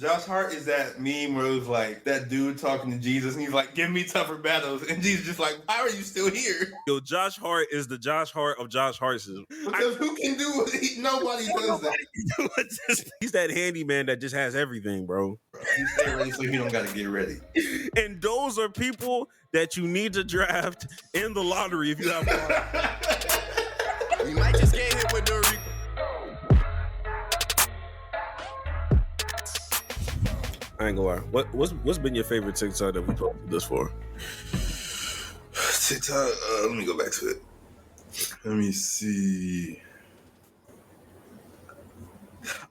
Josh Hart is that meme where it was like that dude talking to Jesus and he's like, give me tougher battles. And Jesus just like, why are you still here? Yo, Josh Hart is the Josh Hart of Josh Harts. Because who can do what nobody does that. He's that handyman that just has everything, bro. He stay ready so he don't got to get ready. And those are people that you need to draft in the lottery if you have one. We might just get hit with the I ain't gonna lie. What's been your favorite TikTok that we posted this for? TikTok, let me go back to it. Let me see.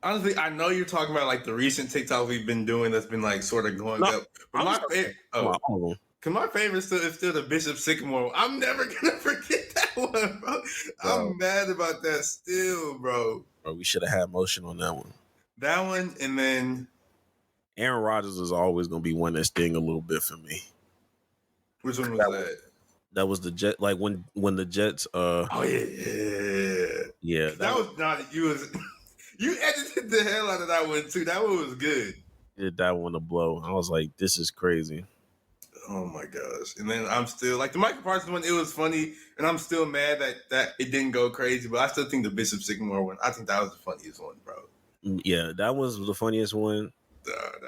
Honestly, I know you're talking about like the recent TikTok we've been doing that's been like sort of going up. But my favorite is still the Bishop Sycamore. I'm never gonna forget that one, bro. I'm mad about that still, bro. Bro, we should have had motion on that one. That one, and then Aaron Rodgers is always gonna be one that sting a little bit for me. Which one was that? That was the Jet, like when the Jets. Oh yeah. That was not you. You edited the hell out of that one too. That one was good. Did that one to blow? I was like, this is crazy. Oh my gosh! And then I'm still like the Michael Parsons one. It was funny, and I'm still mad that it didn't go crazy. But I still think the Bishop Sycamore one. I think that was the funniest one, bro. Yeah, that was the funniest one.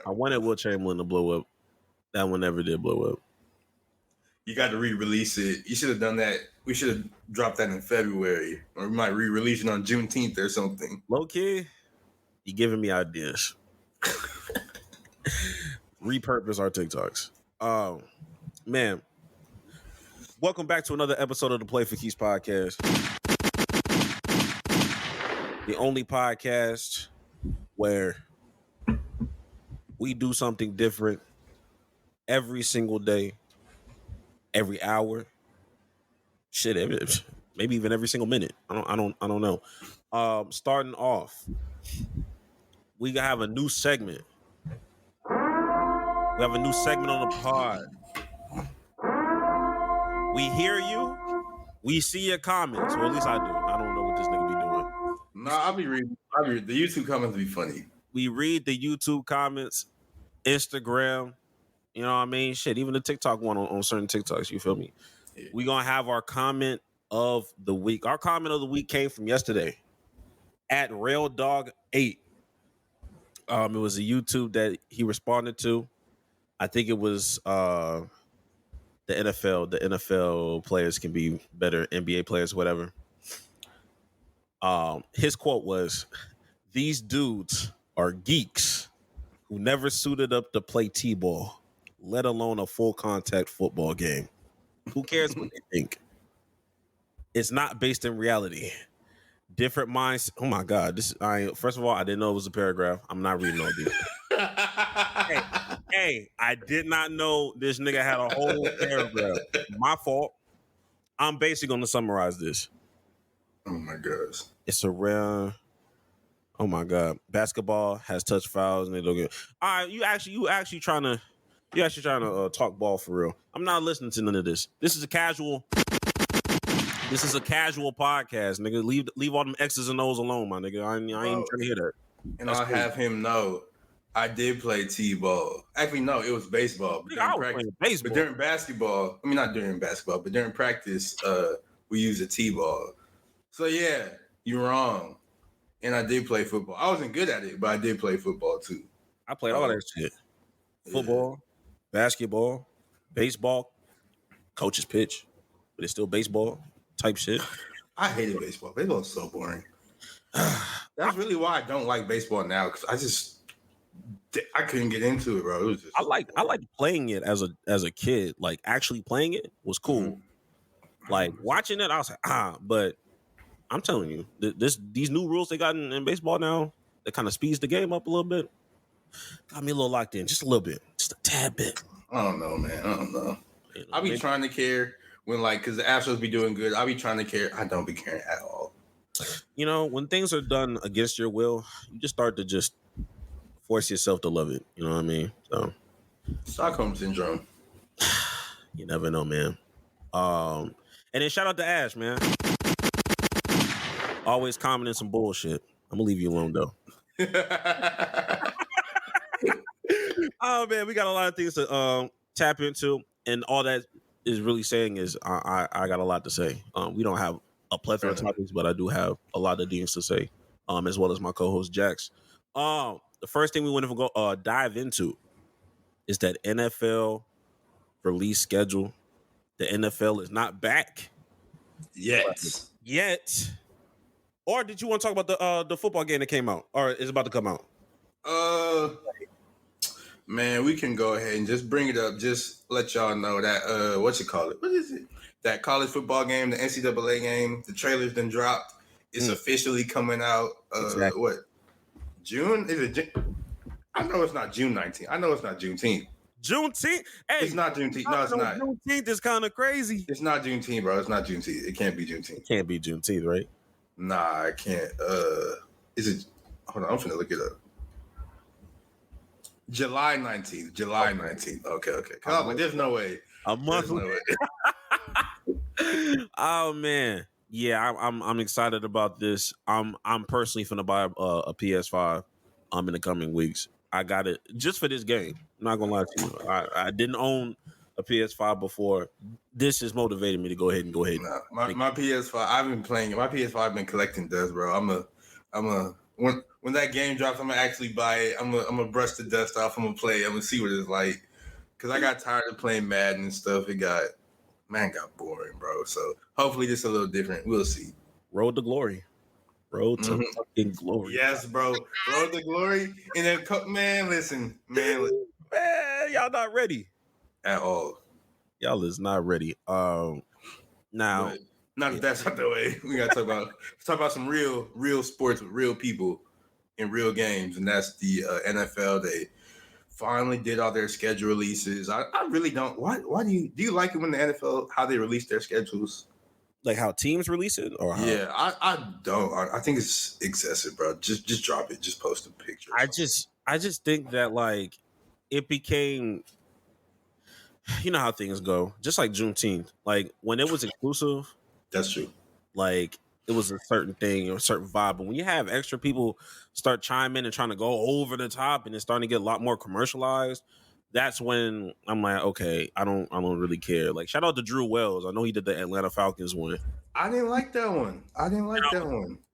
I wanted Will Chamberlain to blow up. That one never did blow up. You got to re-release it. You should have done that. We should have dropped that in February, or we might re-release it on Juneteenth or something. Low key, you giving me ideas. Repurpose our TikToks. Man, welcome back to another episode of the Play for Keys podcast. The only podcast where we do something different every single day, every hour. Shit, maybe even every single minute. I don't know. Starting off, we have a new segment. We have a new segment on the pod. We hear you. We see your comments. Or at least I do. I don't know what this nigga be doing. Nah, I'll be reading. The YouTube comments be funny. We read the YouTube comments, Instagram, you know what I mean? Shit, even the TikTok one on certain TikToks, you feel me? Yeah. We gonna have our comment of the week. Our comment of the week came from yesterday at RailDog8. It was a YouTube that he responded to. I think it was the NFL. The NFL players can be better, NBA players, whatever. His quote was, "These dudes are geeks who never suited up to play T-ball, let alone a full contact football game. Who cares what they think? It's not based in reality. Different minds." Oh my God! First of all, I didn't know it was a paragraph. I'm not reading all these. Hey, I did not know this nigga had a whole paragraph. My fault. I'm basically going to summarize this. Oh my gosh! It's around. Oh my God! Basketball has touch fouls and they don't get. All right, you actually trying to talk ball for real. I'm not listening to none of this. This is a casual podcast, nigga. Leave all them X's and O's alone, my nigga. I ain't even trying to hear that. And I'll have him know I did play T-ball. Actually, no, it was baseball. But during basketball, I mean, not during basketball, but during practice, we used a T-ball. So yeah, you're wrong. And I did play football. I wasn't good at it, but I did play football too. I played all that shit. Football, basketball, baseball, coach's pitch, but it's still baseball type shit. I hated baseball. Baseball is so boring. That's really why I don't like baseball now, because I couldn't get into it, bro. It was just I like playing it as a kid. Like actually playing it was cool. Mm-hmm. Like watching it, I was like, but I'm telling you, these new rules they got in baseball now, that kind of speeds the game up a little bit. Got me a little locked in, just a little bit, just a tad bit. I don't know, man. I don't know. I be trying to care when, like, because the Astros be doing good. I be trying to care. I don't be caring at all. You know, when things are done against your will, you just start to just force yourself to love it. You know what I mean? So, Stockholm syndrome. You never know, man. And then shout out to Ash, man. Always commenting some bullshit. I'm gonna leave you alone though. Oh man, we got a lot of things to tap into, and all that is really saying is I got a lot to say. We don't have a plethora of topics, but I do have a lot of things to say. As well as my co-host Jax. The first thing we want to go dive into is that NFL release schedule. The NFL is not back yet. Or did you want to talk about the football game that came out, or is about to come out? Man, we can go ahead and just bring it up. Just let y'all know that what is it? That college football game, the NCAA game. The trailer's been dropped. It's officially coming out. Exactly. What? June? Is it? I know it's not June 19th. I know it's not Juneteenth. Juneteenth? Hey, it's not Juneteenth. No, it's not. Juneteenth is kind of crazy. It's not Juneteenth, bro. It's not Juneteenth. It can't be Juneteenth. It can't be Juneteenth, right? Nah, I can't. Is it? Hold on, I'm finna look it up. July 19th. July 19th. Okay. There's no way. A month. No way. Oh man, yeah, I'm excited about this. I'm personally finna buy a PS5. In the coming weeks. I got it just for this game. I'm not gonna lie to you. I didn't own a PS5 before. This has motivated me to go ahead. Nah, my PS5. I've been playing it. My PS5 been collecting dust, bro. When that game drops, I'm gonna actually buy it. I'm gonna brush the dust off. I'm gonna play it. I'm gonna see what it's like. Cause I got tired of playing Madden and stuff. It got boring, bro. So hopefully this is a little different. We'll see. Road to glory. Road to fucking glory. Yes, bro. Road to glory. And then, man, listen. Man, y'all not ready at all. Y'all is not ready. Now, not if that's not the way. We gotta talk about some real sports with real people in real games, and that's the NFL. They finally did all their schedule releases. I really don't. Why do you like it when the NFL how they release their schedules? Like how teams release it, or how? Yeah, I don't. I think it's excessive, bro. Just drop it. Just post a picture. I just think that like it became, you know how things go. Just like Juneteenth, like when it was exclusive. That's true. Like it was a certain thing or a certain vibe, but when you have extra people start chiming in and trying to go over the top, and it's starting to get a lot more commercialized. That's when I'm like, okay, I don't really care. Like, shout out to Drew Wells. I know he did the Atlanta Falcons one. I didn't like that one.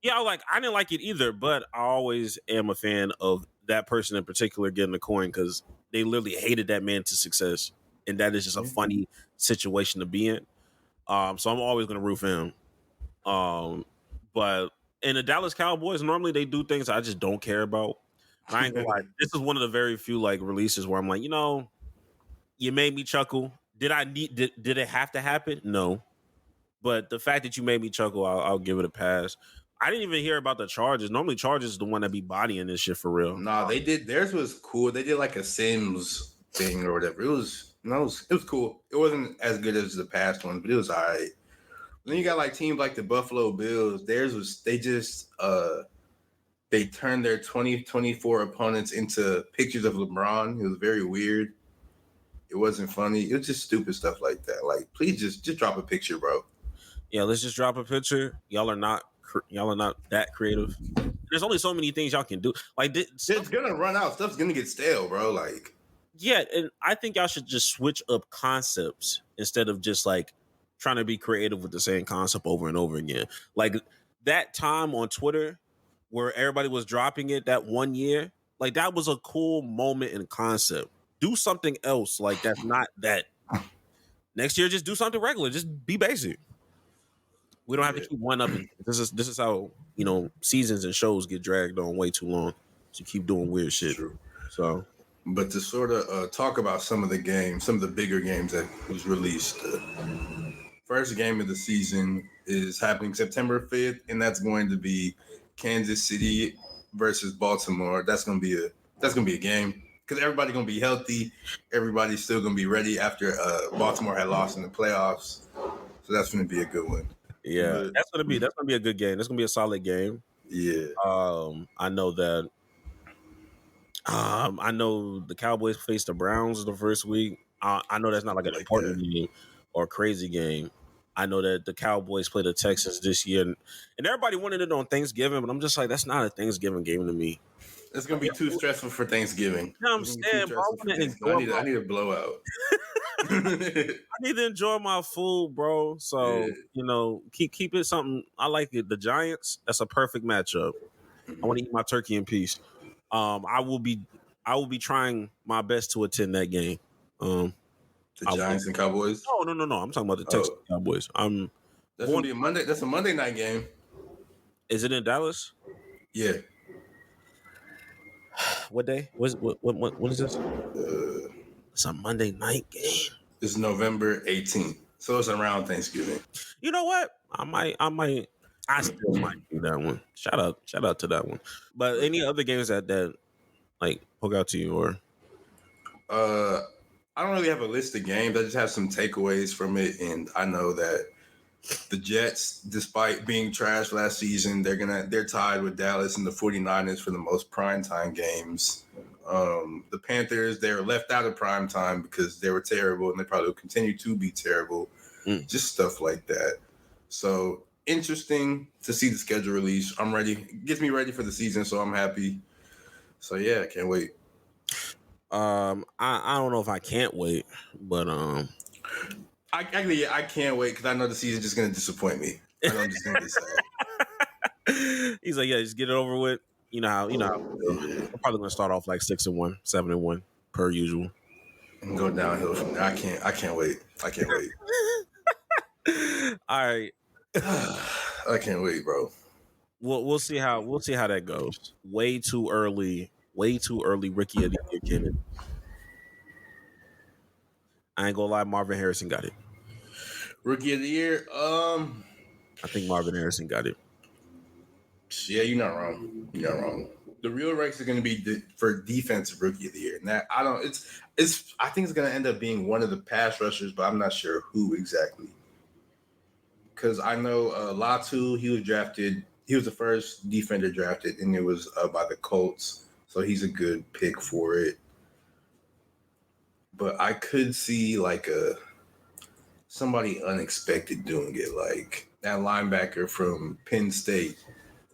Yeah, I didn't like it either, but I always am a fan of that person in particular getting the coin because they literally hated that man to success. And that is just a funny situation to be in. So I'm always going to root for him. But in the Dallas Cowboys, normally they do things I just don't care about. I ain't gonna lie. This is one of the very few like releases where I'm like, you made me chuckle. Did it have to happen? No. But the fact that you made me chuckle, I'll give it a pass. I didn't even hear about the Chargers. Normally Chargers is the one that be bodying this shit for real. Nah, they did. Theirs was cool. They did like a Sims thing or whatever. It was cool. It wasn't as good as the past ones, but it was all right. Then you got like teams like the Buffalo Bills. Theirs was they turned their 2024 opponents into pictures of LeBron. It was very weird. It wasn't funny. It was just stupid stuff like that. Like, please just drop a picture, bro. Yeah, let's just drop a picture. Y'all are not that creative. There's only so many things y'all can do. Like, it's gonna run out. Stuff's gonna get stale, bro. Like, yeah, and I think y'all should just switch up concepts instead of just like trying to be creative with the same concept over and over again. Like that time on Twitter where everybody was dropping it that one year, like that was a cool moment and concept. Do something else like that's not that. Next year, just do something regular. Just be basic. We don't have to keep one up. This is how seasons and shows get dragged on way too long. So keep doing weird shit. True. So, but to sort of talk about some of the games, some of the bigger games that was released. First game of the season is happening September 5th, and that's going to be Kansas City versus Baltimore. That's gonna be a game because everybody's gonna be healthy. Everybody's still gonna be ready after Baltimore had lost in the playoffs. So that's gonna be a good one. Yeah, but that's gonna be a good game. That's gonna be a solid game. Yeah. I know that. I know the Cowboys faced the Browns the first week. I know that's not like an important game or a crazy game. I know that the Cowboys play the Texans this year, and everybody wanted it on Thanksgiving, but I'm just like, that's not a Thanksgiving game to me. It's gonna be too stressful for Thanksgiving. You know what I'm saying, bro? I need a blowout. I need to enjoy my food, bro. So keep it something. I like it. The Giants. That's a perfect matchup. I want to eat my turkey in peace. I will be trying my best to attend that game. The Giants and Cowboys. No. I'm talking about the Texas Cowboys. That's gonna be a Monday. That's a Monday night game. Is it in Dallas? Yeah. What day? What is this? It's a Monday night game. It's November 18th, so it's around Thanksgiving. You know what? I still might do that one. Shout out to that one. But any other games that like poke out to you or? I don't really have a list of games. I just have some takeaways from it, and I know that the Jets, despite being trash last season, they're tied with Dallas and the 49ers for the most primetime games. The Panthers, they're left out of primetime because they were terrible, and they probably will continue to be terrible. Just stuff like that. So interesting to see the schedule release. I'm ready. It gets me ready for the season, so I'm happy. So yeah, I can't wait. I don't know if I can't wait, but I can't wait because I know the season's just gonna disappoint me. I know I'm just gonna get sad. He's like, yeah, just get it over with. You know how I'm probably gonna start off like 6-1, 7-1 per usual. And go downhill from there. I can't wait. All right. I can't wait, bro. We'll see how that goes. Way too early, rookie of the year, Kennedy. I ain't gonna lie, Marvin Harrison got it. Rookie of the year? I think Marvin Harrison got it. Yeah, you're not wrong. The real race is going to be for defensive rookie of the year. Now, I think it's going to end up being one of the pass rushers, but I'm not sure who exactly. Because I know Latu, he was drafted. He was the first defender drafted, and it was by the Colts. So he's a good pick for it. But I could see like somebody unexpected doing it, like that linebacker from Penn State.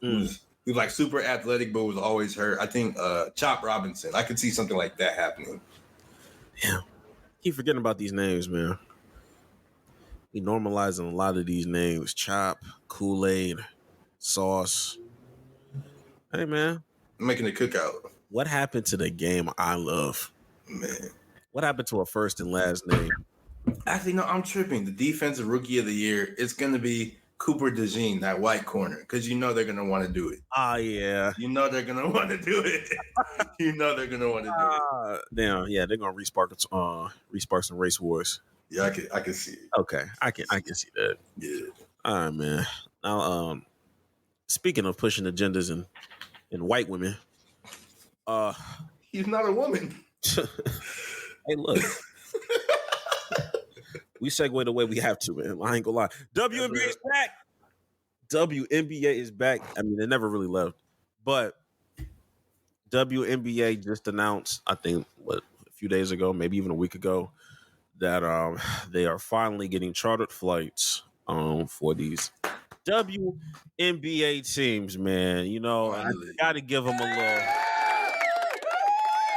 Who's like super athletic but was always hurt. I think Chop Robinson. I could see something like that happening. Yeah. Keep forgetting about these names, man. We normalizing a lot of these names. Chop, Kool-Aid, Sauce. Hey, man. I'm making a cookout. What happened to the game I love? Man. What happened to a first and last name? Actually, no, I'm tripping. The defensive rookie of the year, it's going to be Cooper DeJean, that white corner, because you know they're going to want to do it. Yeah. You know they're going to want to do it. Damn, yeah, they're going to respark some race wars. Yeah, I can see it. Okay, I can see that. Yeah. All right, man. Now, speaking of pushing agendas and white women, he's not a woman. Hey, look. We segue the way we have to, man. I ain't gonna lie. WNBA is back. WNBA is back. I mean, they never really left. But WNBA just announced, I think, a few days ago, maybe even a week ago, that they are finally getting chartered flights for these WNBA teams, man. You know, finally. I got to give them a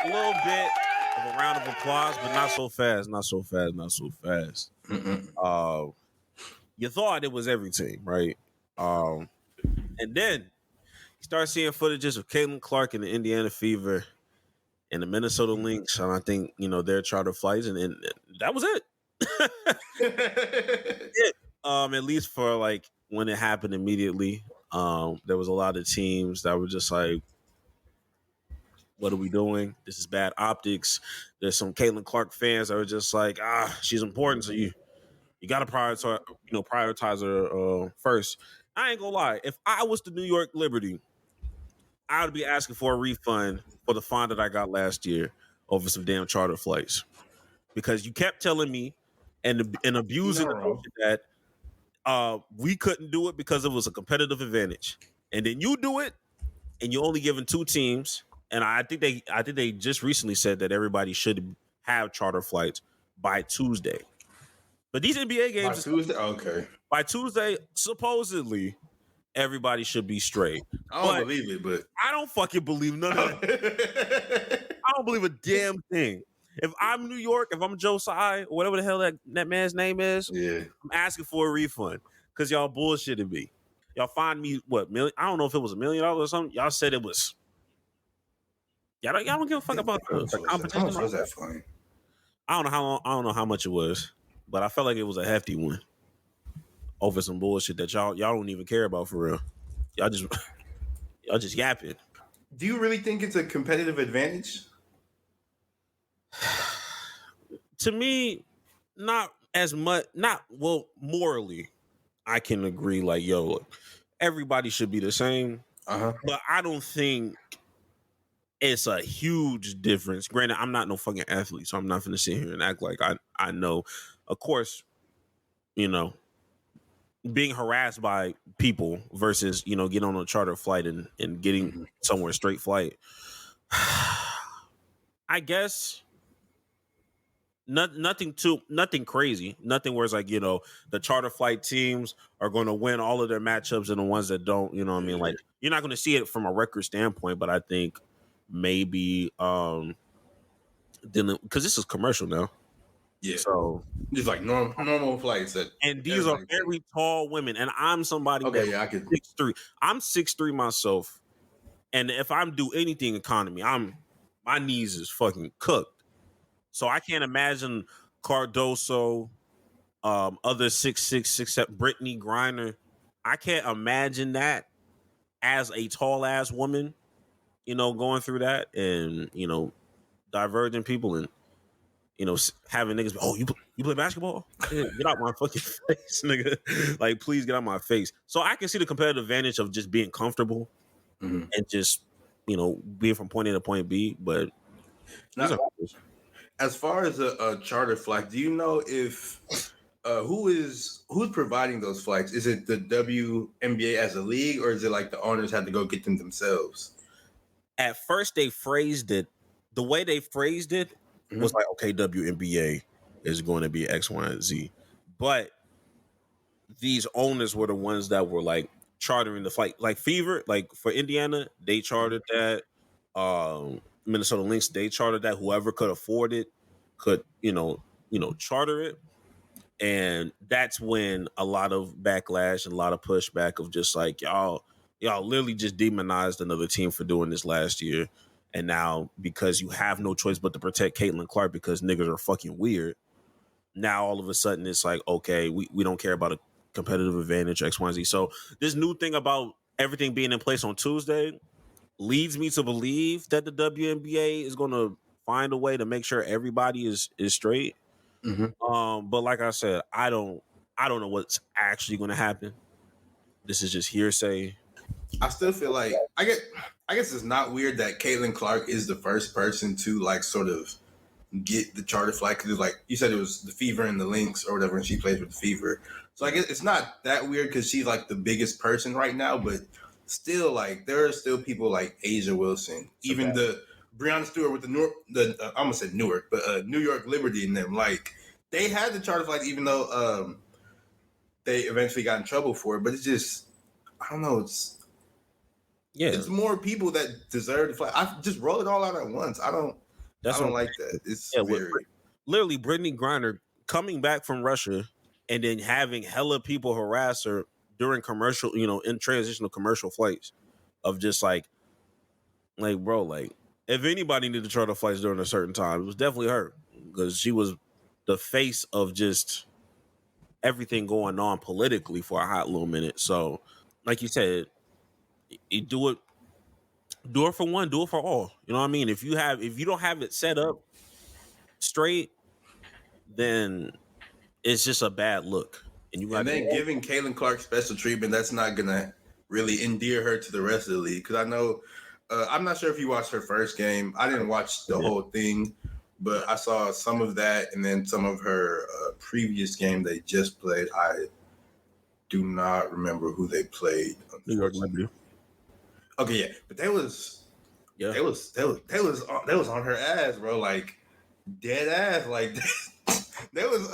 little bit of a round of applause, but not so fast. You thought it was every team, right? And then you start seeing footages of Caitlin Clark and the Indiana Fever and the Minnesota Lynx, and I think, their charter flights, and that was it. At least for like when it happened immediately, there was a lot of teams that were just like, what are we doing? This is bad optics. There's some Caitlin Clark fans that are just like, she's important, so you got to prioritize her first. I ain't gonna lie. If I was the New York Liberty, I would be asking for a refund for the fine that I got last year over some damn charter flights, because you kept telling me and abusing the notion that we couldn't do it because it was a competitive advantage, and then you do it, and you're only giving two teams. And I think they just recently said that everybody should have charter flights by Tuesday. But these NBA games by Tuesday, okay. By Tuesday, supposedly, everybody should be straight. I don't believe it, but I don't fucking believe none of that. I don't believe a damn thing. If I'm New York, if I'm Josiah, or whatever the hell that man's name is, I'm asking for a refund because y'all bullshitted me. Y'all find me what million? I don't know if it was $1 million or something. Y'all said it was. Y'all don't give a fuck about the competition. How much was that fine? I don't know how much it was, but I felt like it was a hefty one over some bullshit that y'all don't even care about for real. Y'all just yapping. Do you really think it's a competitive advantage? To me, not as much. Morally, I can agree. Like, yo, everybody should be the same. But I don't think it's a huge difference. Granted, I'm not no fucking athlete, so I'm not gonna sit here and act like I know. Of course, being harassed by people versus, getting on a charter flight and getting somewhere straight flight. I guess nothing crazy. Nothing where it's like, the charter flight teams are going to win all of their matchups and the ones that don't, you know what I mean? Like, you're not going to see it from a record standpoint, but I think maybe because this is commercial now. Yeah. So just like normal flights and these are very tall women, and I'm somebody I could 6'3". I'm 6'3" myself, and if I'm do anything economy, my knees is fucking cooked. So I can't imagine Cardoso, other 6'6", Brittany Griner. I can't imagine that as a tall ass woman, going through that and diverging people and having niggas. Oh, you play basketball? Yeah, get out my fucking face, nigga. Like, please get out my face. So I can see the competitive advantage of just being comfortable and just being from point A to point B. But now, as far as a charter flight, do you know if who's providing those flights? Is it the WNBA as a league, or is it like the owners had to go get them themselves? At first, they phrased it. The way they phrased it was like, okay, WNBA is going to be X, Y, and Z. But these owners were the ones that were like chartering the flight. Like Fever, like for Indiana, they chartered that. Minnesota Lynx, they chartered that. Whoever could afford it could, charter it. And that's when a lot of backlash and a lot of pushback of just like, y'all literally just demonized another team for doing this last year. And now, because you have no choice but to protect Caitlin Clark because niggas are fucking weird, now all of a sudden it's like, okay, we don't care about a competitive advantage, X, Y, and Z. So this new thing about everything being in place on Tuesday leads me to believe that the WNBA is going to find a way to make sure everybody is straight. But like I said, I don't know what's actually going to happen. This is just hearsay. I still feel like I guess it's not weird that Caitlin Clark is the first person to like sort of get the charter flight because like you said it was the Fever and the Lynx or whatever, and she plays with the Fever. So I guess it's not that weird because she's like the biggest person right now, but still like there are still people like Asia Wilson, even the Breonna Stewart with I almost said Newark, but New York Liberty and them, like they had the charter flight even though they eventually got in trouble for it. But it's just I don't know, it's more people that deserve the flight. I just roll it all out at once. I don't like that. It's literally Brittany Griner coming back from Russia and then having hella people harass her during commercial, in transitional commercial flights of just like bro, like if anybody needed to charter flights during a certain time, it was definitely her because she was the face of just everything going on politically for a hot little minute. So, like you said, you do it for one, do it for all. You know what I mean? If you don't have it set up straight, then it's just a bad look. And then giving Caitlin Clark special treatment, that's not gonna really endear her to the rest of the league. Because I know, I'm not sure if you watched her first game. I didn't watch the whole thing, but I saw some of that and then some of her previous game they just played. I do not remember who they played. New York Liberty. Okay, yeah, but they was on her ass, bro. Like dead ass. Like they was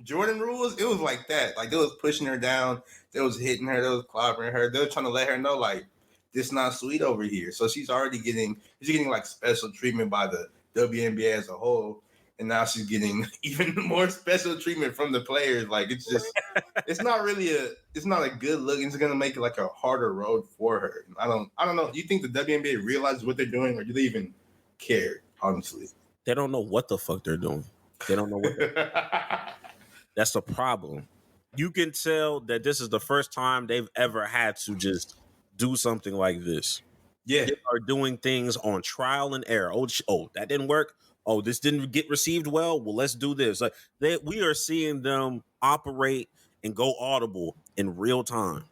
Jordan rules, it was like that. Like, they was pushing her down. They was hitting her. They was clobbering her. They were trying to let her know, like, this not sweet over here. So she's getting like special treatment by the WNBA as a whole. And now she's getting even more special treatment from the players. Like, it's just, it's not a good look. It's going to make it like a harder road for her. I don't know. Do you think the WNBA realizes what they're doing, or do they even care, honestly? They don't know what the fuck they're doing. They don't know what That's the problem. You can tell that this is the first time they've ever had to just do something like this. Yeah. They are doing things on trial and error. Oh, that didn't work. Oh, this didn't get received well. Well, let's do this. Like, we are seeing them operate and go audible in real time.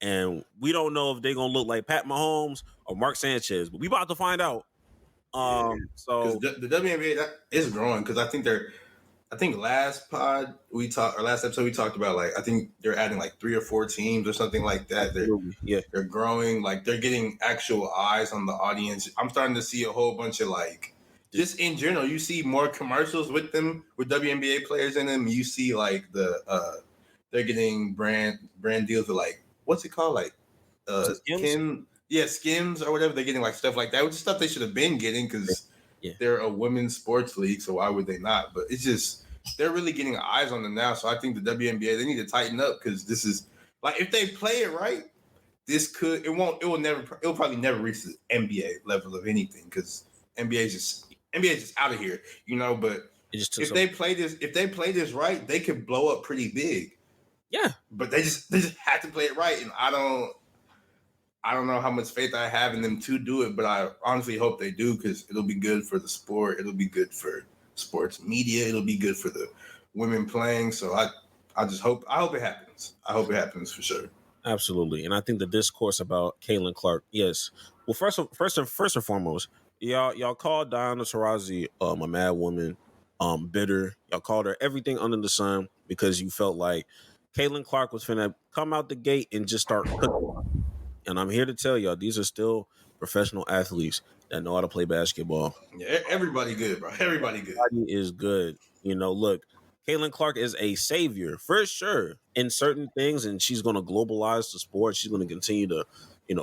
And we don't know if they're going to look like Pat Mahomes or Mark Sanchez, but we about to find out. So the WNBA that is growing, because I think last episode we talked about, like, I think they're adding like 3 or 4 teams or something like that. They're growing, like, they're getting actual eyes on the audience. I'm starting to see a whole bunch of, like, just in general, you see more commercials with them, with WNBA players in them. You see, like, they're getting brand deals with, like, what's it called, like Skims or whatever. They're getting, like, stuff like that, which is stuff they should have been getting, because they're a women's sports league, so why would they not? But it's just, they're really getting eyes on them now. So I think the WNBA, they need to tighten up, because this is, like, if they play it right, it'll probably never reach the NBA level of anything, because NBA is just out of here, you know. But if they play this right, they could blow up pretty big. Yeah, but they just have to play it right, and I don't know how much faith I have in them to do it, but I honestly hope they do, because it'll be good for the sport. It'll be good for sports media. It'll be good for the women playing. So I hope it happens. I hope it happens for sure. Absolutely. And I think the discourse about Caitlin Clark, yes. Well, first and foremost, y'all called Diana Taurasi a mad woman, bitter. Y'all called her everything under the sun because you felt like Caitlin Clark was finna come out the gate and just start cooking. And I'm here to tell y'all, these are still professional athletes that know how to play basketball. Yeah, everybody good, bro. Everybody good. Everybody is good. You know, look, Caitlin Clark is a savior for sure in certain things, and she's going to globalize the sport. She's going to continue to,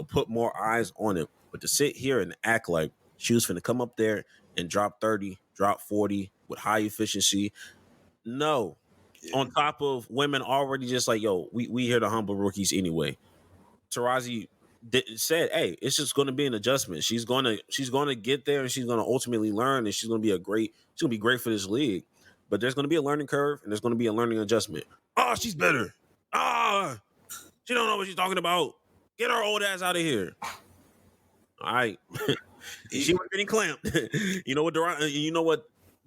put more eyes on it. But to sit here and act like she was finna come up there and drop 30, drop 40 with high efficiency, no. Yeah. On top of women already just like, yo, we here to humble rookies anyway. Taurasi said, hey, it's just going to be an adjustment. She's going to get there, and she's going to ultimately learn, and she's going to be great for this league. But there's going to be a learning curve, and there's going to be a learning adjustment. Oh, she's better. She don't know what she's talking about. Get her old ass out of here. All right. She was getting clamped. You know what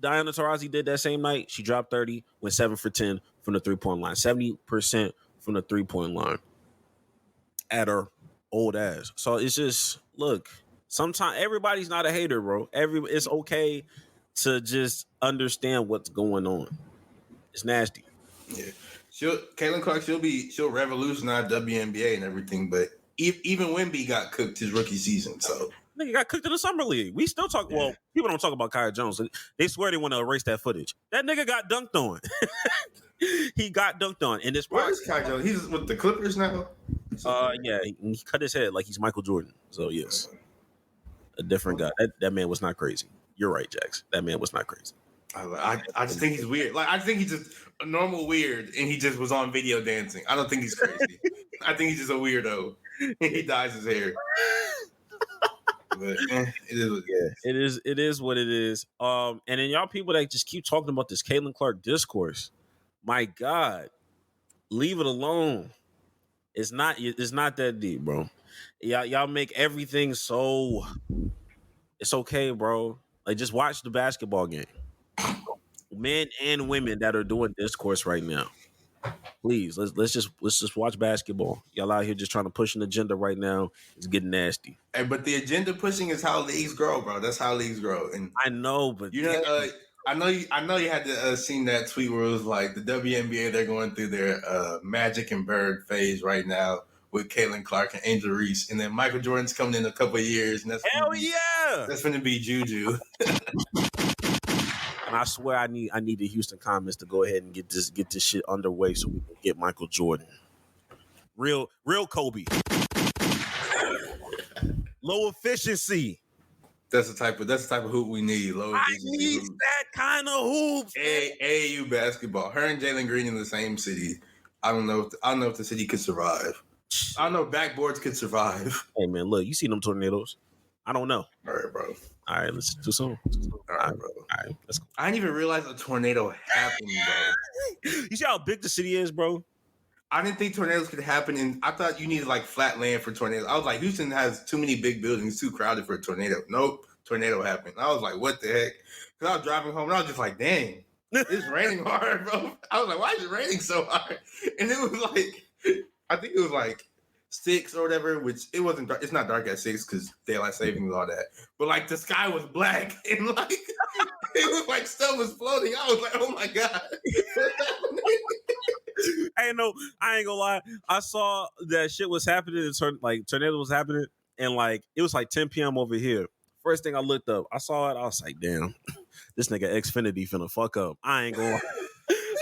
Diana Taurasi did that same night? She dropped 30, went 7 for 10 from the 3-point line. 70% from the 3-point line. At her old ass. So it's just, look, sometimes everybody's not a hater, bro. It's okay to just understand what's going on. It's nasty. Yeah. Caitlin Clark, she'll revolutionize WNBA and everything, but even Wemby got cooked his rookie season, so nigga got cooked in the summer league. We still talk. Yeah. Well, people don't talk about Kai Jones. They swear they want to erase that footage. That nigga got dunked on. He got dunked on. And where is Kai Jones? He's with the Clippers now. Yeah, he cut his head like he's Michael Jordan. So yes, a different guy. That man was not crazy. You're right, Jax. That man was not crazy. I just think he's weird. Like, I think he's just a normal weird, and he just was on video dancing. I don't think he's crazy. I think he's just a weirdo. He dyes his hair. But it is what it is. It is what it is. And then y'all people that just keep talking about this Caitlin Clark discourse, my God, leave it alone. It's not that deep, bro. Y'all make everything so. It's okay, bro. Like, just watch the basketball game. Men and women that are doing discourse right now. Please, let's just watch basketball. Y'all out here just trying to push an agenda right now. It's getting nasty. Hey, but the agenda pushing is how leagues grow, bro. That's how leagues grow. And I know, but I know you had to seen that tweet where it was like the WNBA, they're going through their Magic and Bird phase right now with Caitlin Clark and Angel Reese, and then Michael Jordan's coming in a couple of years, and that's hell yeah, that's going to be Juju. And I swear I need the Houston Comets to go ahead and get this shit underway so we can get Michael Jordan. Real Kobe. Low efficiency. That's the type of hoop we need. Low efficiency. I need hoop. that kind of hoops. AAU basketball. Her and Jalen Green in the same city. I don't know if the city could survive. I don't know if backboards could survive. Hey man, look, you see them tornadoes? I don't know. All right, bro. All right, let's do some. All right, bro. All right, let's go. I didn't even realize a tornado happened, bro. You see how big the city is, bro? I didn't think tornadoes could happen, and I thought you needed like flat land for tornadoes. I was like, Houston has too many big buildings, too crowded for a tornado. Nope, tornado happened. I was like, what the heck? Because I was driving home, and I was just like, dang, it's raining hard, bro. I was like, why is it raining so hard? And it was like, I think it was like 6 or whatever, which it wasn't dark. It's not dark at 6 because daylight savings and all that. But like the sky was black and like it was like stuff was floating. I was like, oh my God. I ain't gonna lie. I saw that shit was happening. Tornado was happening, and like it was like 10 p.m. over here. First thing I looked up, I saw it. I was like, damn, this nigga Xfinity finna fuck up. I ain't gonna lie.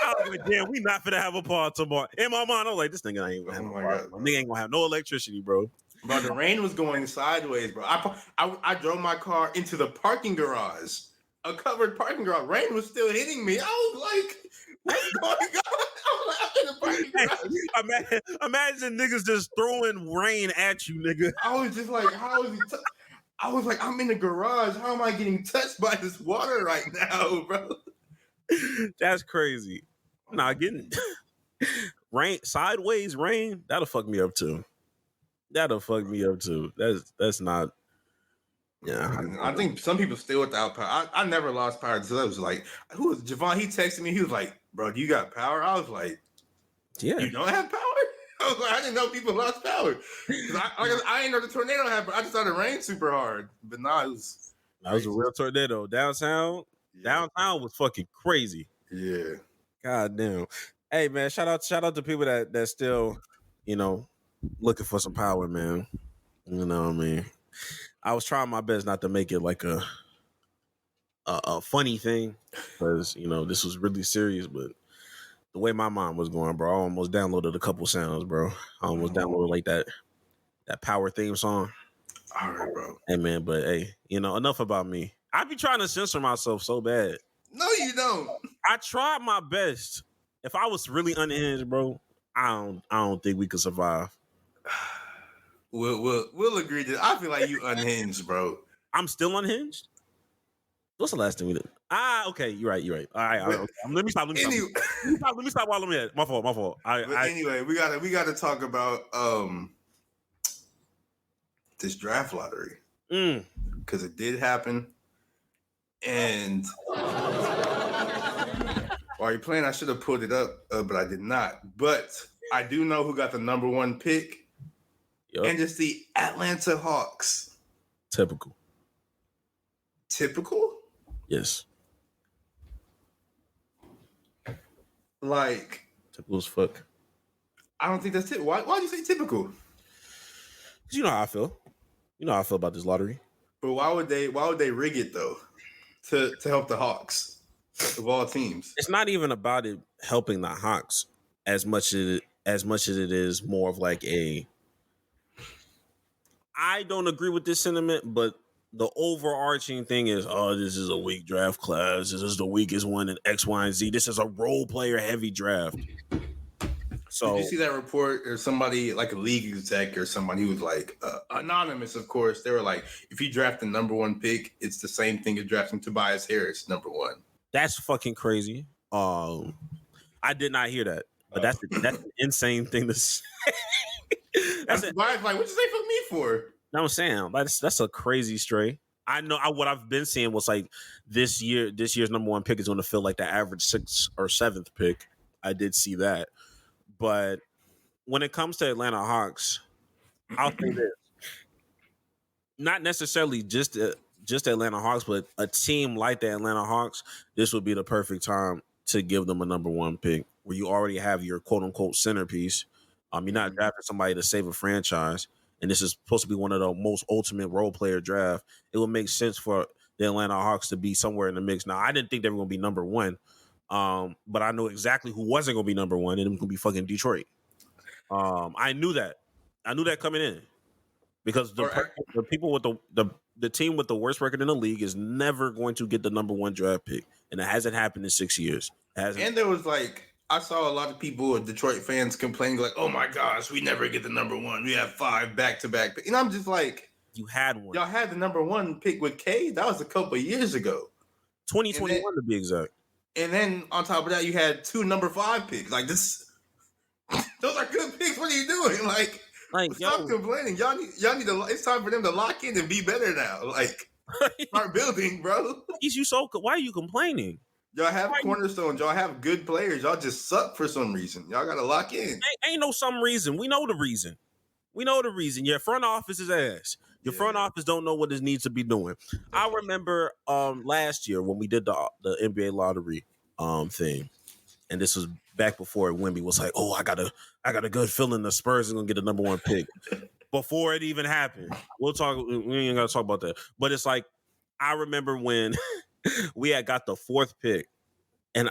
I was like, damn, we not finna have a part tomorrow. In my mind, I was like, this nigga ain't gonna have a part. Nigga ain't gonna have no electricity, bro. Bro, the rain was going sideways, bro. I drove my car into the parking garage, a covered parking garage. Rain was still hitting me. I was like, what's going on? I was like, I'm in the parking garage. Imagine niggas just throwing rain at you, nigga. I was just like, how is he? I was like, I'm in the garage. How am I getting touched by this water right now, bro? That's crazy. Nah, getting sideways rain, that'll fuck me up too. That's not. Yeah, I think some people still without power. I never lost power. So I was like, who was Javon? He texted me. He was like, bro, do you got power? I was like, yeah. You don't have power? I was like, I didn't know people lost power. I didn't know the tornado happened. I just thought it rained super hard. But nah, it was That was a real tornado. Downtown was fucking crazy. Yeah. God damn. Hey man, shout out to people that still, looking for some power, man. You know what I mean? I was trying my best not to make it like a funny thing, because this was really serious, but the way my mind was going, bro, I almost downloaded a couple sounds, bro. I almost downloaded like that power theme song. All right, bro. Hey man, but hey, enough about me. I be trying to censor myself so bad. No, you don't. I tried my best. If I was really unhinged, bro, I don't think we could survive. We'll agree that I feel like you unhinged, bro. I'm still unhinged. What's the last thing we did? Okay, you're right. All right. Okay. Let me stop. Let me stop while I'm here. My fault. Anyway, we gotta talk about this draft lottery because it did happen, and while you're playing, I should have pulled it up, but I did not. But I do know who got the number 1 pick. Yep. And it's the Atlanta Hawks. Typical? Yes. Like typical as fuck. I don't think that's it. Why do you say typical? Because you know how I feel. You know how I feel about this lottery. But why would they rig it though? To help the Hawks of all teams. It's not even about it helping the Hawks as much as it is more of like a. I don't agree with this sentiment, but the overarching thing is, this is a weak draft class. This is the weakest one in X, Y, and Z. This is a role player heavy draft. So did you see that report or somebody like a league exec or somebody who was like anonymous, of course. They were like, if you draft the number 1 pick, it's the same thing as drafting Tobias Harris, number 1. That's fucking crazy. I did not hear that, but that's an insane thing to say. That's why like, what you say for me for? No, I'm saying that's a crazy stray. I know what I've been seeing was like this year's number 1 pick is going to feel like the average 6th or 7th pick. I did see that, but when it comes to Atlanta Hawks, I'll say this: not necessarily just Atlanta Hawks, but a team like the Atlanta Hawks, this would be the perfect time to give them a number 1 pick, where you already have your quote unquote centerpiece. You're not drafting somebody to save a franchise, and this is supposed to be one of the most ultimate role player draft. It would make sense for the Atlanta Hawks to be somewhere in the mix. Now, I didn't think they were going to be number one, but I know exactly who wasn't going to be number one, and it was going to be fucking Detroit. I knew that. I knew that coming in because the people with the team with the worst record in the league is never going to get the number one draft pick, and it hasn't happened in 6 years. And there was I saw a lot of people, Detroit fans, complaining like, "Oh my gosh, we never get the number one. We have 5 back-to-back." And I'm just like, you had one. Y'all had the number one pick with K. That was a couple of years ago, 2021 to be exact. And then on top of that, you had 2 number 5 picks. Like this, those are good picks. What are you doing? Like stop complaining. Y'all need to. It's time for them to lock in and be better now. Like start building, bro. Why are you complaining? Y'all have cornerstones. Y'all have good players. Y'all just suck for some reason. Y'all got to lock in. Ain't no some reason. We know the reason. Your front office is ass. Your front office don't know what it needs to be doing. I remember last year when we did the NBA lottery thing, and this was back before Wemby was like, "Oh, I got a good feeling the Spurs are gonna get the number one pick." Before it even happened, we ain't gotta talk about that. But it's like I remember when we had got the 4th pick, and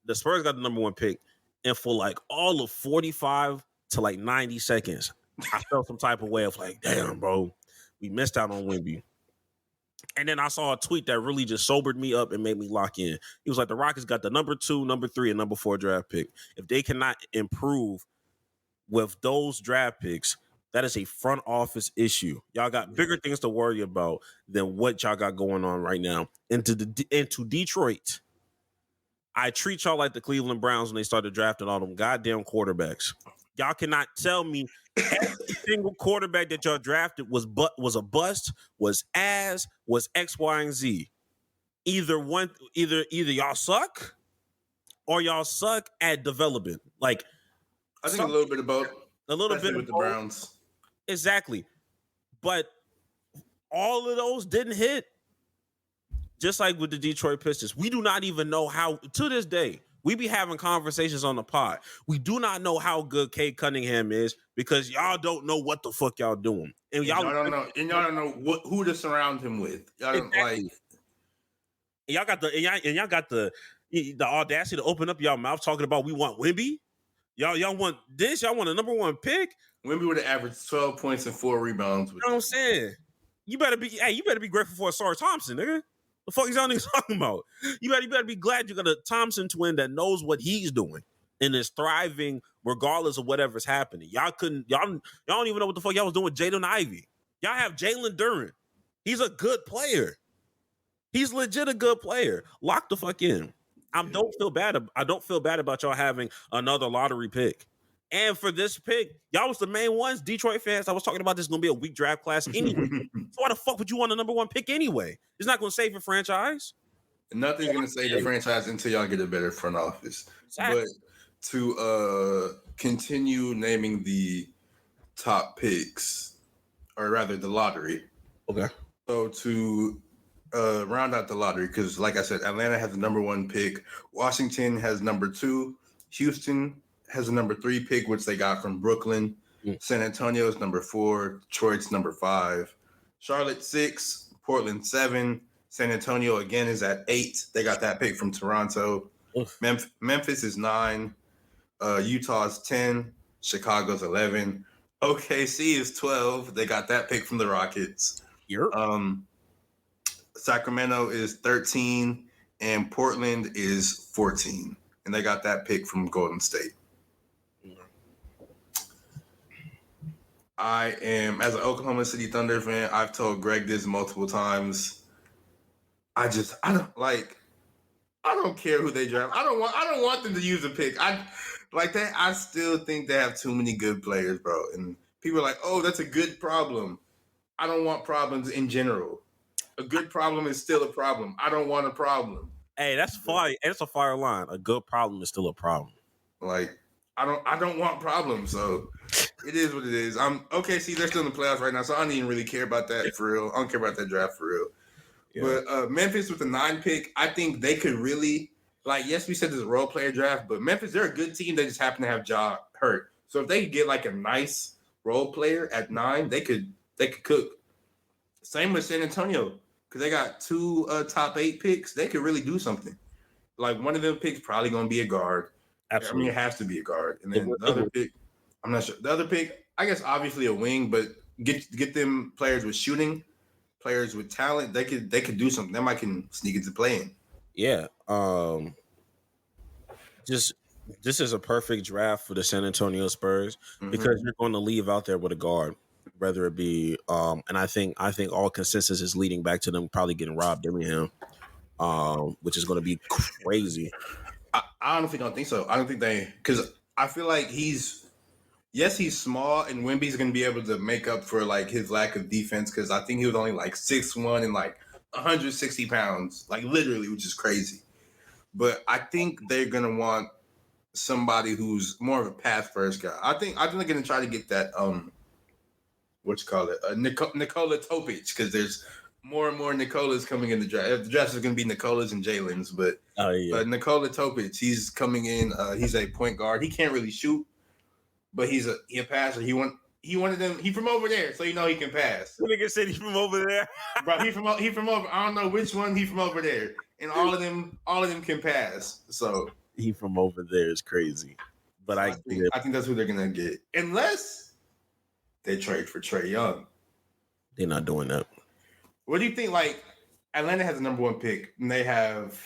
the Spurs got the number one pick, and for like all of 45 to like 90 seconds, I felt some type of way of like, damn, bro, we missed out on Wemby. And then I saw a tweet that really just sobered me up and made me lock in. He was like, the Rockets got the number 2, number 3, and number 4 draft pick. If they cannot improve with those draft picks, that is a front office issue. Y'all got bigger things to worry about than what y'all got going on right now. And to Detroit, I treat y'all like the Cleveland Browns when they started drafting all them goddamn quarterbacks. Y'all cannot tell me every single quarterback that y'all drafted was a bust, was ass, was X, Y, and Z. Either y'all suck or y'all suck at development. Like I think a little bit of both. A little bit with the Browns. Exactly. But all of those didn't hit. Just like with the Detroit Pistons. We do not even know how, to this day, we be having conversations on the pod. We do not know how good Cade Cunningham is because y'all don't know what the fuck y'all doing. And y'all don't know. And y'all don't know who to surround him with. Y'all don't exactly. And y'all got the audacity to open up y'all mouth talking about we want Wemby. Y'all want this? Y'all want a number one pick? Wemby would have averaged 12 points and 4 rebounds. You know what I'm saying? You better be grateful for a Sarge Thompson, nigga. The fuck is y'all niggas talking about? You better be glad you got a Thompson twin that knows what he's doing and is thriving regardless of whatever's happening. Y'all don't even know what the fuck y'all was doing with Jaden Ivey. Y'all have Jalen Duren. He's a good player. He's legit a good player. Lock the fuck in. I don't feel bad about y'all having another lottery pick. And for this pick, y'all was the main ones, Detroit fans. I was talking about this is going to be a weak draft class anyway. So why the fuck would you want a number one pick anyway? It's not going to save your franchise. Nothing's going to save the franchise until y'all get a better front office. Exactly. But to continue naming the top picks, or rather the lottery. Okay. So to round out the lottery, because like I said, Atlanta has the number 1 pick. Washington has number 2. Houston has a number 3 pick, which they got from Brooklyn. San Antonio's number 4. Detroit's number 5. Charlotte 6. Portland 7. San Antonio again is at 8. They got that pick from Toronto. Memphis is 9. Utah's 10. Chicago's 11. OKC is 12. They got that pick from the Rockets. Yep. Sacramento is 13. And Portland is 14. And they got that pick from Golden State. I am, as an Oklahoma City Thunder fan, I've told Greg this multiple times. I don't care who they draft. I don't want them to use a pick. I still think they have too many good players, bro. And people are like, oh, that's a good problem. I don't want problems in general. A good problem is still a problem. I don't want a problem. Hey, that's fire. That's a fire line. A good problem is still a problem. Like, I don't want problems, so it is what it is. See, they're still in the playoffs right now, so I don't even really care about that for real. I don't care about that draft for real. Yeah. But Memphis with the 9 pick, I think they could really, yes, we said this is a role player draft, but Memphis, they're a good team. They just happen to have Ja hurt. So if they could get a nice role player at 9, they could cook. Same with San Antonio, because they got 2 top 8 picks. They could really do something. Like one of them picks probably going to be a guard. Absolutely. I mean, it has to be a guard. And then the other pick, I'm not sure. The other pick, I guess, obviously a wing, but get them players with shooting, players with talent. They could do something. They might can sneak into playing. Yeah. Just this is a perfect draft for the San Antonio Spurs because you're going to leave out there with a guard, whether it be and I think all consensus is leading back to them probably getting Rob Dillingham, which is going to be crazy. I honestly don't think so. I don't think because I feel like he's small and Wemby's going to be able to make up for like his lack of defense because I think he was only like 6'1" and like 160 pounds, like literally, which is crazy. But I think they're going to want somebody who's more of a pass first guy. I think they're going to try to get that Nikola Topic because there's more and more Nicolas coming in the draft. The draft is going to be Nicolas and Jalen's, but Nikola Topic, he's coming in. He's a point guard. He can't really shoot, but he's a passer. He wanted them. He from over there, so you know he can pass. The nigga said he from over there, bro. He from over. I don't know which one. He from over there, and all of them can pass. So he from over there is crazy. But I think that's who they're gonna get, unless they trade for Trae Young. They're not doing that. What do you think? Like Atlanta has the number 1 pick, and they have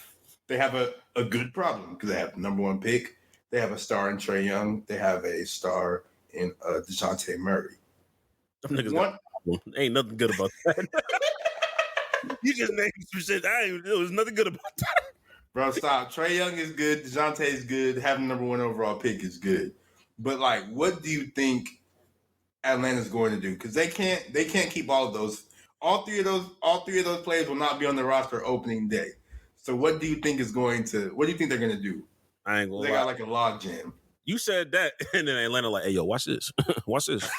a good problem because they have the number 1 pick. They have a star in Trae Young. They have a star in DeJounte Murray. Ain't nothing good about that. You just named some shit. There was nothing good about that. Bro, stop. Trae Young is good. DeJounte is good. Having the number 1 overall pick is good. But like, what do you think Atlanta's going to do? Because they can't keep all of those. All three of those players will not be on the roster opening day. So what do you think they're going to do? I ain't gonna lie. They got like a log jam. You said that, and then Atlanta like, hey, yo, watch this. Watch this.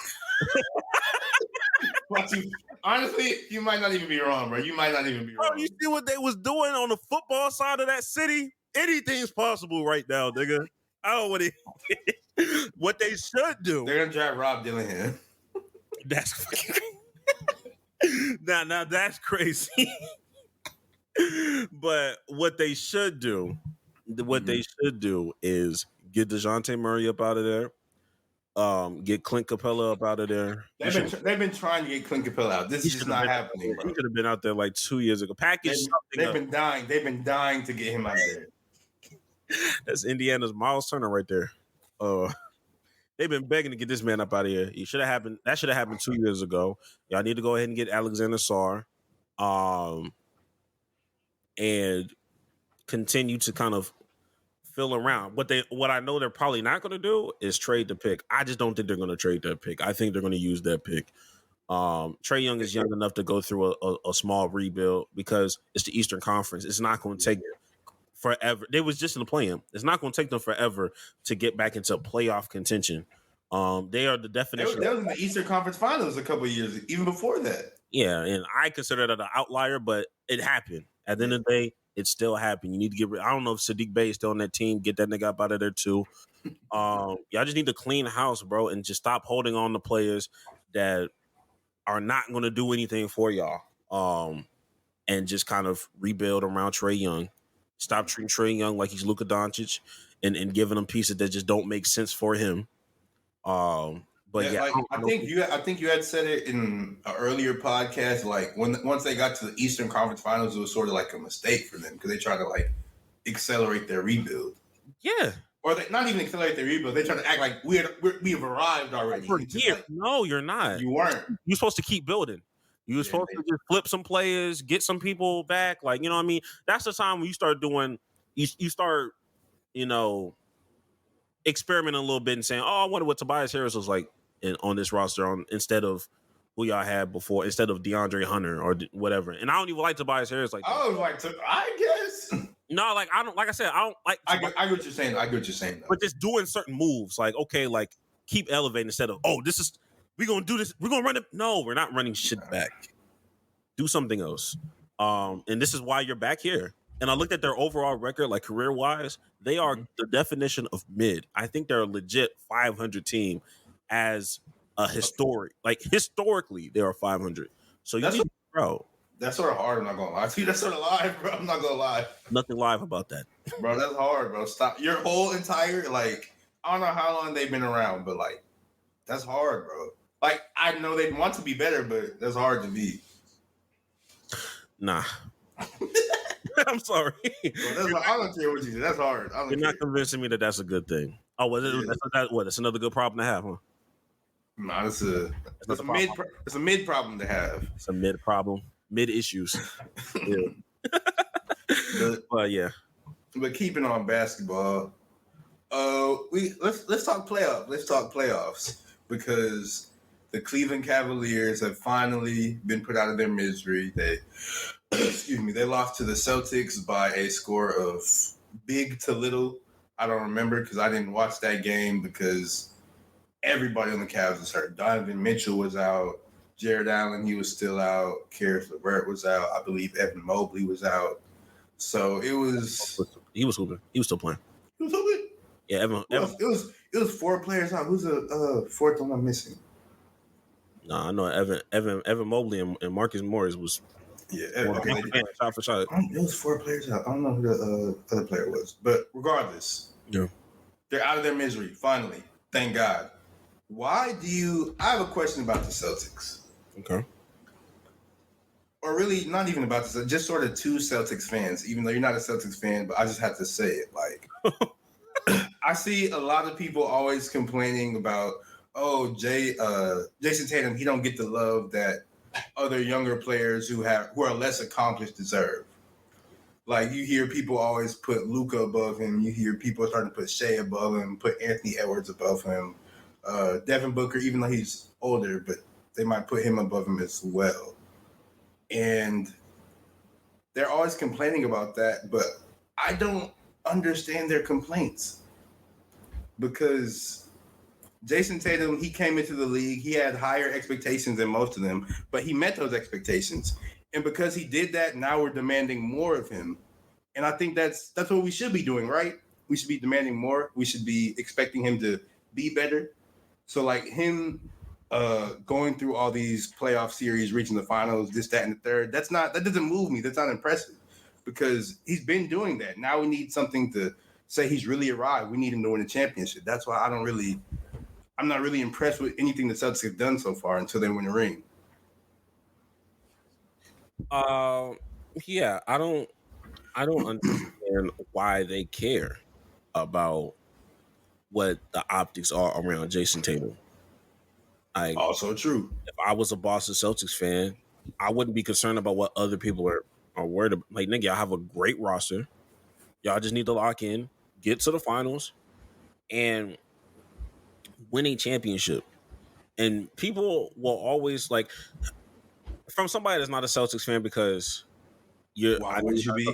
Honestly, you might not even be wrong, bro. You might not even be wrong. Bro, you see what they was doing on the football side of that city? Anything's possible right now, nigga. I don't want to. What they should do. They're going to draft Rob Dillingham. That's fucking Now that's crazy. But what they should do is get DeJounte Murray up out of there. Get Clint Capella up out of there. They've been trying to get Clint Capella out. This is just not happening, bro. He could have been out there like 2 years ago. They've been dying to get him out of there. That's Indiana's Miles Turner right there. They've been begging to get this man up out of here. That should have happened 2 years ago. Y'all need to go ahead and get Alexander Sarr, and continue to kind of fill around. What I know they're probably not going to do is trade the pick. I just don't think they're going to trade that pick. I think they're going to use that pick. Trae Young is young enough to go through a small rebuild because it's the Eastern Conference. It's not going to take forever. They was just in the play-in. It's not going to take them forever to get back into playoff contention. They are the definition. They was in the Eastern Conference Finals a couple of years, even before that. Yeah, and I consider that an outlier, but it happened. At the end of the day, it still happened. You need to get rid. I don't know if Sadiq Bey is still on that team. Get that nigga up out of there too. Y'all just need to clean house, bro, and just stop holding on to players that are not going to do anything for y'all. And just kind of rebuild around Trae Young. Stop treating Trae Young like he's Luka Doncic, and giving him pieces that just don't make sense for him. But yeah, I think you had said it in an earlier podcast. Like once they got to the Eastern Conference Finals, it was sort of like a mistake for them because they tried to like accelerate their rebuild. Yeah, or they not even accelerate their rebuild. They try to act like we have arrived already. No, you're not. You weren't. You're supposed to keep building. You were supposed to just flip some players, get some people back. Like, you know what I mean? That's the time when you start doing. You start, experimenting a little bit and saying, "Oh, I wonder what Tobias Harris was like on this roster instead of who y'all had before, instead of DeAndre Hunter or whatever." And I don't even like Tobias Harris like that. I guess. No, like I don't. Like I said, I don't like. I get what you're saying. Though. But just doing certain moves, like okay, like keep elevating instead of we're gonna do this. We're gonna run it. No, we're not running shit back. Do something else. And this is why you're back here. And I looked at their overall record, like career wise, they are the definition of mid. I think they're a legit 500 team as a historically they are 500. So bro, That's sort of hard. I'm not gonna lie to you. That's sort of live, bro. I'm not gonna lie. Nothing live about that, bro. That's hard, bro. Stop. Your whole entire I don't know how long they've been around, but that's hard, bro. I know they want to be better, but that's hard to be. Nah. I'm sorry. Bro, I don't care what you do. That's hard. You're not convincing me that that's a good thing. Oh, well, that's another good problem to have, huh? No, it's a mid problem to have. It's a mid problem, mid issues. Yeah. But yeah. But keeping on basketball, let's talk playoff. Let's talk playoffs because the Cleveland Cavaliers have finally been put out of their misery. They they lost to the Celtics by a score of big to little. I don't remember because I didn't watch that game because everybody on the Cavs was hurt. Donovan Mitchell was out. Jared Allen, he was still out. Karis LeVert was out. I believe Evan Mobley was out. So it was. He was hooping. He was still playing. He was hooping? Yeah, Evan. It was 4 players out. Who's the fourth one I'm missing? No, I know Evan Mobley and Marcus Morris was. Yeah, okay. Shot for shot. It was 4 players out. I don't know who the other player was, but regardless, they're out of their misery finally. Thank God. Why do you? I have a question about the Celtics. Okay. Or really, not even about this. Just sort of two Celtics fans. Even though you're not a Celtics fan, but I just have to say it. I see a lot of people always complaining about, Jason Tatum. He don't get the love that other younger players who are less accomplished deserve. You hear people always put Luka above him. You hear people starting to put Shea above him, put Anthony Edwards above him, Devin Booker, even though he's older, but they might put him above him as well. And they're always complaining about that, but I don't understand their complaints because Jason Tatum, he came into the league, he had higher expectations than most of them, but he met those expectations. And because he did that, now we're demanding more of him. And I think that's what we should be doing, right? We should be demanding more. We should be expecting him to be better. So him going through all these playoff series, reaching the finals, this, that, and the third, that doesn't move me. That's not impressive because he's been doing that. Now we need something to say he's really arrived. We need him to win a championship. That's why I'm not really impressed with anything the Celtics have done so far until they win a ring. Yeah, I don't understand why they care about what the optics are around Jason Tatum. Also true. If I was a Boston Celtics fan, I wouldn't be concerned about what other people are worried about. Nigga, y'all have a great roster. Y'all just need to lock in, get to the finals, and win a championship. And people will always from somebody that's not a Celtics fan because nobody should be.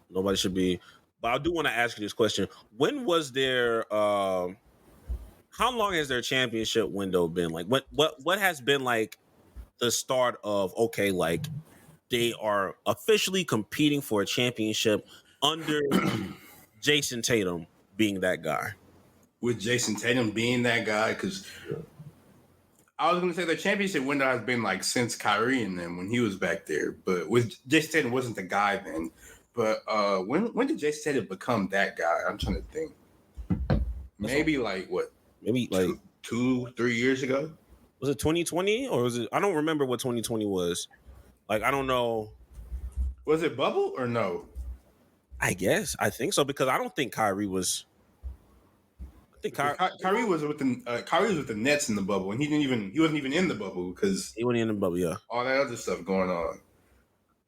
Nobody should be. But I do want to ask you this question. When was their how long has their championship window been? What has been the start of they are officially competing for a championship under Jason Tatum being that guy? With Jason Tatum being that guy, because I was going to say the championship window has been since Kyrie and them when he was back there. But with Jason Tatum wasn't the guy then. But when did Jason Tatum become that guy? I'm trying to think. Maybe what? Maybe 2-3 years ago. Was it 2020 or was it? I don't remember what 2020 was. I don't know. Was it bubble or no? I think so because I don't think Kyrie was. Kyrie was with the Nets in the bubble, and he wasn't even in the bubble because he wasn't in the bubble. Yeah, all that other stuff going on.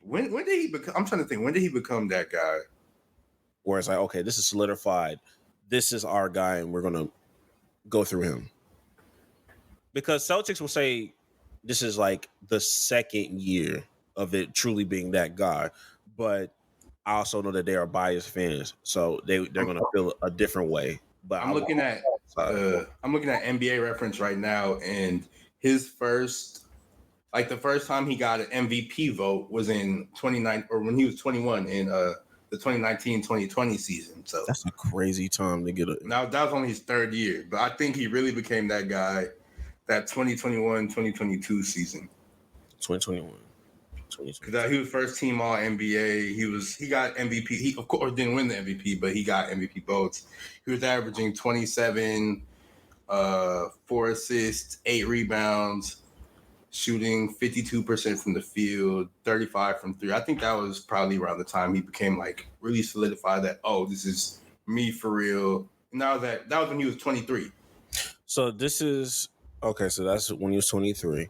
When did he become? I'm trying to think. When did he become that guy? Where it's okay, this is solidified. This is our guy, and we're gonna go through him. Because Celtics will say this is the second year of it truly being that guy, but I also know that they are biased fans, so they're gonna feel a different way. But I'm looking at NBA reference right now, and his first, the first time he got an MVP vote was in 29 or when he was 21 in the 2019-2020 season. So that's a crazy time to get it. Now that was only his third year, but I think he really became that guy that 2021-2022 season. 2021. Because he was first team All NBA. He got MVP. He of course didn't win the MVP, but he got MVP votes. He was averaging 27, 4 assists, 8 rebounds, shooting 52% from the field, 35 from 3. I think that was probably around the time he became like really solidified that this is me for real. Now that was when he was 23. So this is okay. So that's when he was 23.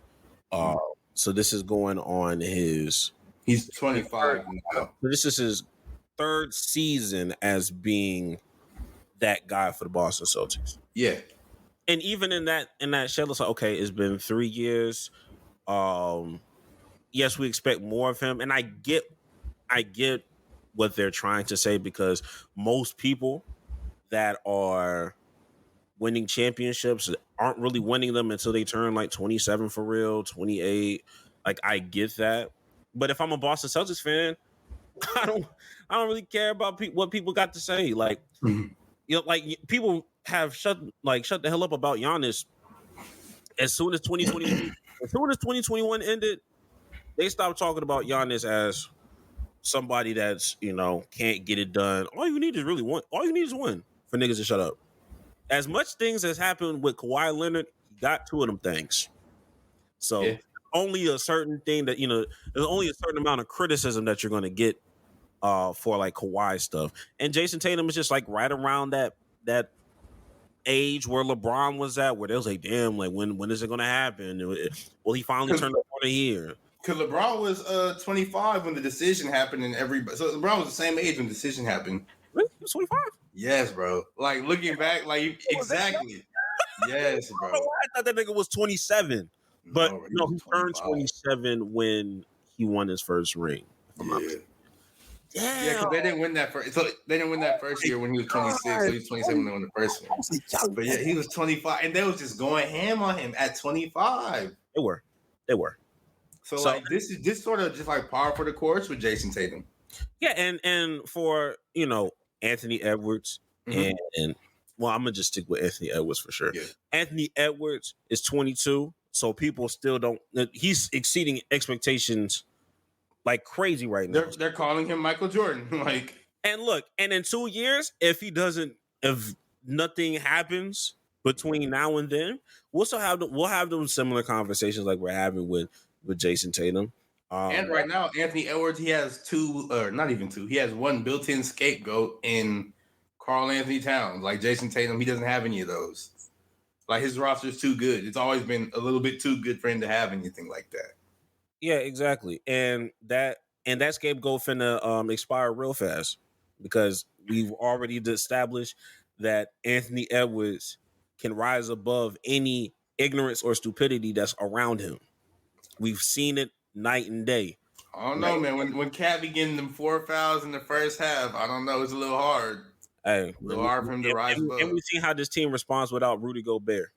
So this is going on his. He's 25 now. So this is his third season as being that guy for the Boston Celtics. Yeah. And even in that shed, it's like, okay, it's been 3 years. Yes, we expect more of him, and I get what they're trying to say, because most people that are winning championships aren't really winning them until they turn like 27 for real, 28. Like, I get that, but if I'm a Boston Celtics fan, I don't really care about what people got to say. Like, like people have shut the hell up about Giannis as soon as 2021 ended. They stopped talking about Giannis as somebody that's, can't get it done. All you need is win. All you need is win for niggas to shut up. As much things has happened with Kawhi Leonard, he got 2 of them things. So only a certain thing that, there's only a certain amount of criticism that you're going to get for like Kawhi stuff. And Jason Tatum is just like right around that age where LeBron was at, where they was like, damn, like when is it going to happen? Will he finally turn the corner here? Because LeBron was 25 when the decision happened, and so LeBron was the same age when the decision happened. Really? He was 25? Yes, bro. Like, looking back, like, exactly. Yes, bro. I thought that nigga was 27. But no, he turned 27 when he won his first ring. Yeah, because they didn't win that first. So they didn't win that first year when he was 26. So he was 27 when they won the first one. But yeah, he was 25, and they was just going ham on him at 25. They were. So like, this is just sort of just like par for the course with Jason Tatum. Yeah, and for Anthony Edwards and well, I'm gonna just stick with Anthony Edwards for sure. Yeah. Anthony Edwards is 22, so people still don't. He's exceeding expectations like crazy right now. They're calling him Michael Jordan. Like, and look, and in 2 years, if nothing happens between now and then, we'll have those similar conversations like we're having with Jason Tatum. And right now, Anthony Edwards, he has 2, or not even 2. He has 1 built-in scapegoat in Karl Anthony Towns. Like Jason Tatum, he doesn't have any of those. Like, his roster's too good. It's always been a little bit too good for him to have anything like that. Yeah, exactly. And that scapegoat finna expire real fast, because we've already established that Anthony Edwards can rise above any ignorance or stupidity that's around him. We've seen it night and day. I don't know, man. When Cat be getting them 4 fouls in the first half, I don't know. It's a little hard. Hey, a little hard for him to rise above. And we've seen how this team responds without Rudy Gobert.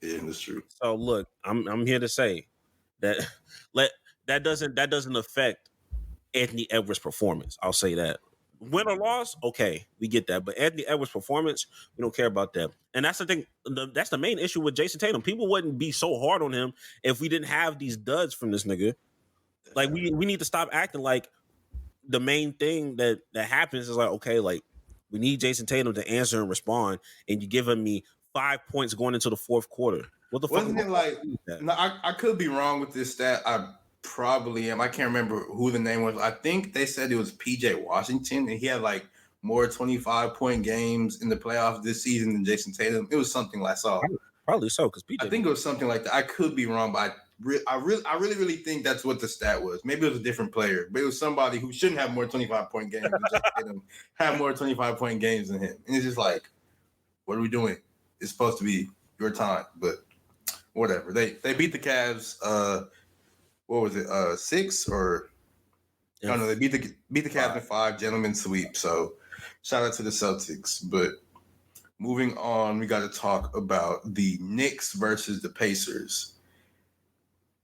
Yeah, that's true. So look, I'm here to say that that doesn't affect Anthony Edwards' performance. I'll say that. Win or loss, okay, we get that. But Anthony Edwards' performance, we don't care about that. And that's the thing. That's the main issue with Jason Tatum. People wouldn't be so hard on him if we didn't have these duds from this nigga. Like, we need to stop acting like the main thing that happens is like, okay, like, we need Jason Tatum to answer and respond, and you giving me 5 points going into the fourth quarter. What the fuck? Wasn't it like? No, I could be wrong with this stat. I probably am. I can't remember who the name was. I think they said it was PJ Washington, and he had like more 25-point games in the playoffs this season than Jason Tatum. It was something I saw. Probably so, because PJ. I think it was something like that. I could be wrong, but I really think that's what the stat was. Maybe it was a different player, but it was somebody who shouldn't have more 25-point games than Jason Tatum, have more 25-point games than him. And it's just like, what are we doing? It's supposed to be your time, but whatever. They beat the Cavs. What was it? 6 or? Yeah. No, they beat the Cavs in 5, gentlemen sweep. So shout out to the Celtics. But moving on, we got to talk about the Knicks versus the Pacers.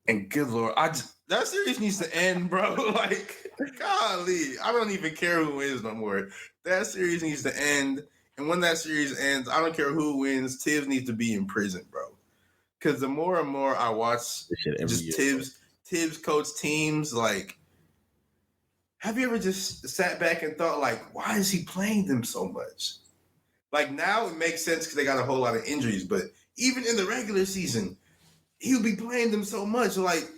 And good Lord, that series needs to end, bro. Like, golly, I don't even care who wins no more. That series needs to end. And when that series ends, I don't care who wins. Tibbs needs to be in prison, bro. Because the more and more I watch just Tibbs coach teams, like, have you ever just sat back and thought, like, why is he playing them so much? Like, now it makes sense because they got a whole lot of injuries, but even in the regular season, he'll be playing them so much. Like,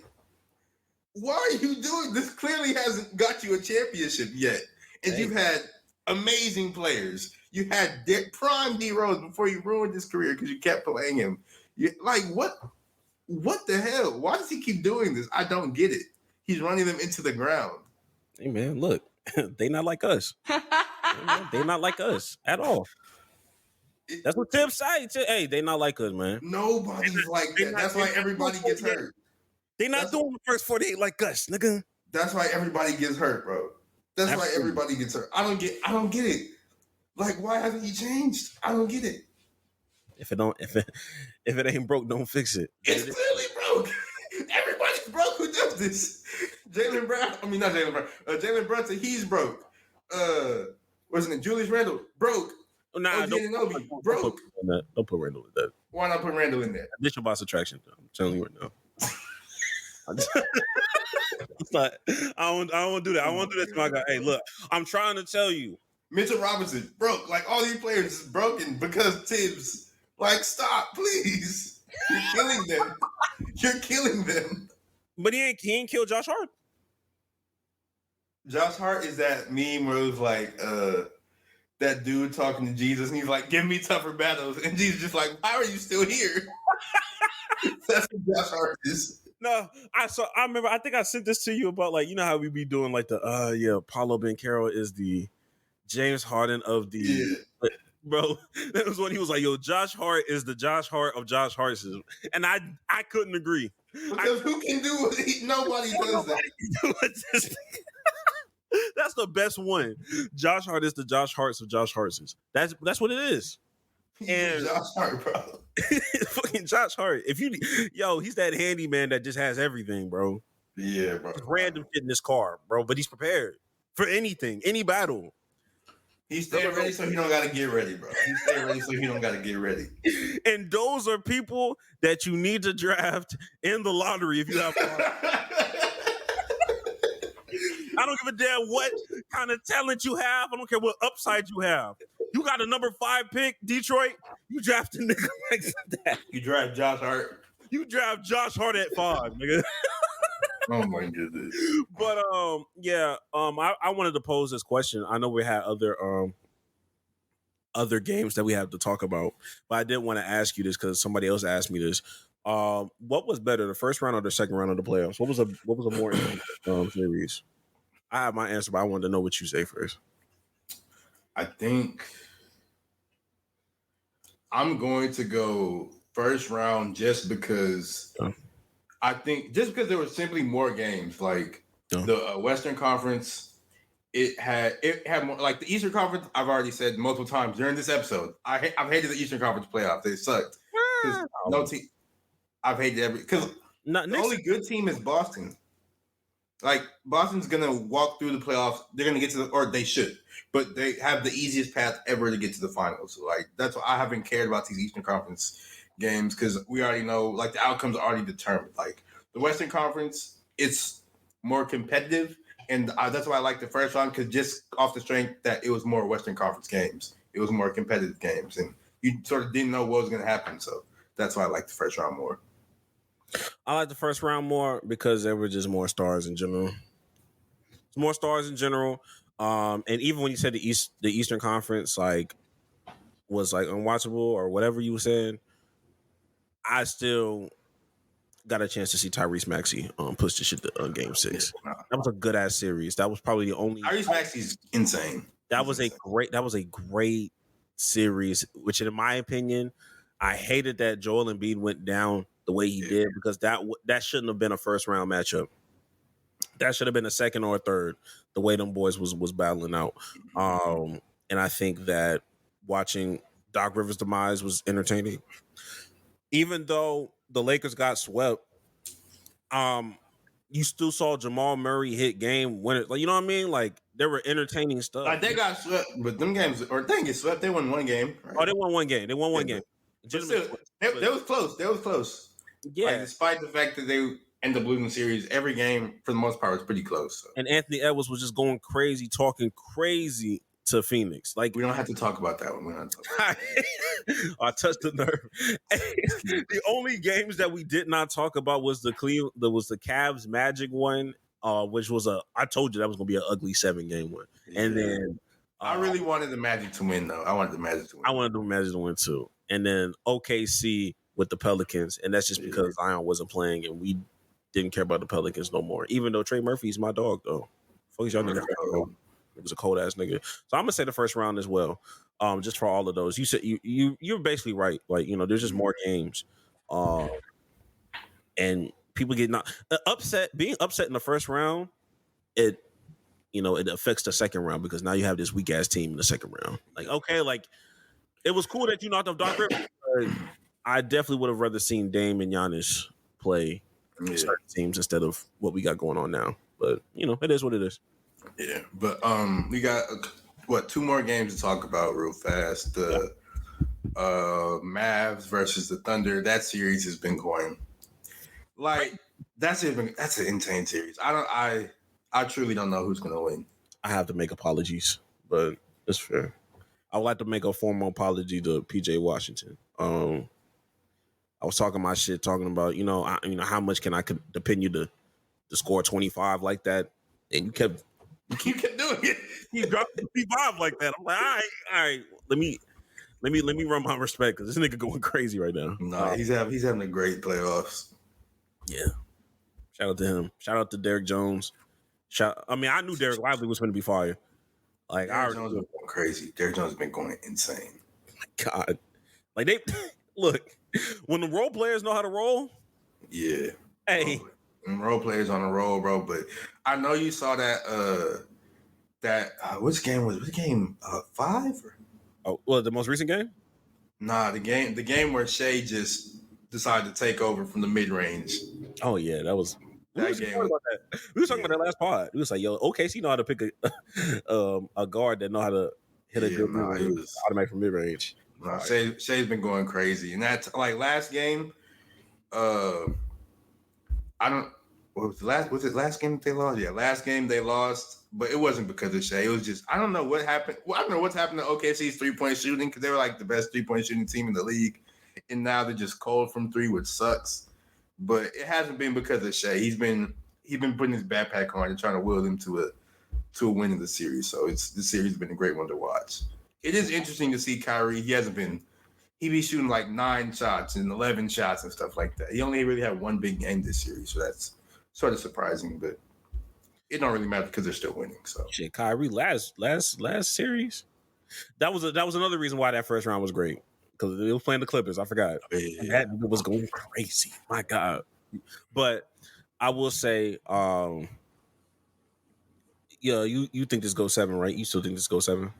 why are you doing this? Clearly hasn't got you a championship yet. And you've had amazing players. You had prime D Rose before you ruined his career because you kept playing him. Like, what the hell? Why does he keep doing this? I don't get it. He's running them into the ground. Hey, man, look, they not like us. They not like us at all. That's what Tim said. Hey, they not like us, man. Nobody's like that. That's why everybody gets hurt. They not doing the first 48 like us, nigga. That's why everybody gets hurt, bro. That's why everybody gets hurt. I don't get it. Like, why hasn't he changed? I don't get it. If it ain't broke, don't fix it. It's clearly broke. Everybody's broke who does this. Jalen Brunson, he's broke. Wasn't it Julius Randle? Broke. Nah, don't broke. Don't put Randle in that. Why not put Randle in there? Addition by subtraction. I'm telling you right now. It's not, I don't want to do that. I want to do that to my guy. Hey, look, I'm trying to tell you. Mitchell Robinson broke. Like, all these players is broken because Tibbs. Like, stop, please. You're killing them. You're killing them. But he ain't killed Josh Hart. Josh Hart is that meme where it was like that dude talking to Jesus and he's like, give me tougher battles. And Jesus just like, why are you still here? That's what Josh Hart is. No, I remember, I think I sent this to you about, like, you know how we be doing like the Paulo Banchero is the James Harden of the bro. That was when he was like, yo, Josh Hart is the Josh Hart of Josh Hart's. And I couldn't agree. Because who can do what nobody does that. That's the best one. Josh Hart is the Josh Hart's of Josh Hart's. That's what it is. And Josh Hart, bro. Fucking Josh Hart. He's that handyman that just has everything, bro. Yeah, bro. Just random shit in his car, bro. But he's prepared for anything, any battle. He's staying ready so he don't gotta get ready, bro. He's staying ready so he don't gotta get ready. And those are people that you need to draft in the lottery if you have I don't give a damn what kind of talent you have. I don't care what upside you have. You got a number 5 pick, Detroit. You draft a nigga like that. You draft Josh Hart. You draft Josh Hart at 5, nigga. Oh my goodness. But I wanted to pose this question. I know we had other games that we have to talk about, but I did want to ask you this because somebody else asked me this. What was better, the first round or the second round of the playoffs? What was a more series? I have my answer, but I wanted to know what you say first. I think I'm going to go first round just because I think there were simply more games. Like the Western Conference, it had more. Like the Eastern Conference, I've already said multiple times during this episode, I've hated the Eastern Conference playoffs. They sucked. No team. I've hated because the only good team is Boston. Like, Boston's going to walk through the playoffs. They're going to get or they should. But they have the easiest path ever to get to the finals. So, like, that's why I haven't cared about these Eastern Conference games because we already know, like, the outcomes are already determined. Like, the Western Conference, it's more competitive. And that's why I like the first round because just off the strength that it was more Western Conference games. It was more competitive games. And you sort of didn't know what was going to happen. So that's why I like the first round more. I like the first round more because there were just more stars in general. More stars in general. And even when you said the Eastern Conference was unwatchable or whatever you were saying, I still got a chance to see Tyrese Maxey push the shit to Game 6. That was a good ass series. That was probably the only. Tyrese Maxey's insane. That was a great series. Which, in my opinion, I hated that Joel Embiid went down the way he did because that shouldn't have been a first round matchup. That should have been a second or a third. The way them boys was battling out, and I think that watching Doc Rivers' demise was entertaining. Even though the Lakers got swept, you still saw Jamal Murray hit game winners. Like, you know what I mean? Like, there were entertaining stuff. Like, they got swept, but them games, or they didn't get swept. They won one game. Right? Oh, they won one game. Still, they was close. Yeah. Like, despite the fact that end up losing the series. Every game, for the most part, was pretty close. So. And Anthony Edwards was just going crazy, talking crazy to Phoenix. Like we don't have to talk about that one. We're not talking about that. I touched the nerve. The only games that we did not talk about was the Cavs Magic one, which was I told you that was gonna be an ugly 7-game one. Yeah. And then I really wanted the Magic to win, though. I wanted the Magic to win too. And then OKC with the Pelicans, and that's just because Zion wasn't playing, and we didn't care about the Pelicans no more. Even though Trey Murphy's my dog, though. Fuck y'all niggas. It was a cold ass nigga. So I'm gonna say the first round as well. Just for all of those. You said you're basically right. Like, there's just more games. And people get being upset in the first round, it affects the second round because now you have this weak ass team in the second round. Like, okay, like it was cool that you knocked off Doc Rivers, but I definitely would have rather seen Dame and Giannis play certain teams instead of what we got going on now. But it is what it is. Yeah, but we got 2 more games to talk about real fast. The Mavs versus the Thunder. That series has been going like that's an insane series. I truly don't know who's gonna win. I have to make apologies, but it's fair. I would like to make a formal apology to PJ Washington. I was talking my shit, talking about how much can I depend you to score 25 like that, and you kept doing it. You dropped 55 like that. I'm like, all right. Let me run my respect because this nigga going crazy right now. No, he's having a great playoffs. Yeah. Shout out to him. Shout out to Derrick Jones. I knew Derek Lively was going to be fire. Like, Derrick Jones has been going crazy. Derrick Jones has been going insane. God, like they look when the role players know how to roll. Yeah. Hey. Role players on a roll, bro. But I know you saw that. Which game was it? Game 5? The most recent game? Nah, the game where Shea just decided to take over from the mid range. Oh yeah, that was. We were talking about that last pod. We was like, "Yo, OKC know how to pick a guard that know how to hit a good automatic from mid range." Nah, Shea's been going crazy, and that's like last game. I don't. What was the last? Was it last game that they lost? Yeah, last game they lost, but it wasn't because of Shea. It was just I don't know what happened. Well, I don't know what's happened to OKC's 3-point shooting because they were like the best 3-point shooting team in the league, and now they're just cold from 3, which sucks. But it hasn't been because of Shea. He's been putting his backpack on and trying to will them to a win in the series. So this series has been a great one to watch. It is interesting to see Kyrie. He be shooting like 9 shots and 11 shots and stuff like that. He only really had one big game this series, so that's sort of surprising, but it don't really matter because they're still winning. So shit, Kyrie last series. That was another reason why that first round was great because they was playing the Clippers. I forgot. That was going crazy. My God. But I will say, you think this goes 7, right? You still think this goes 7?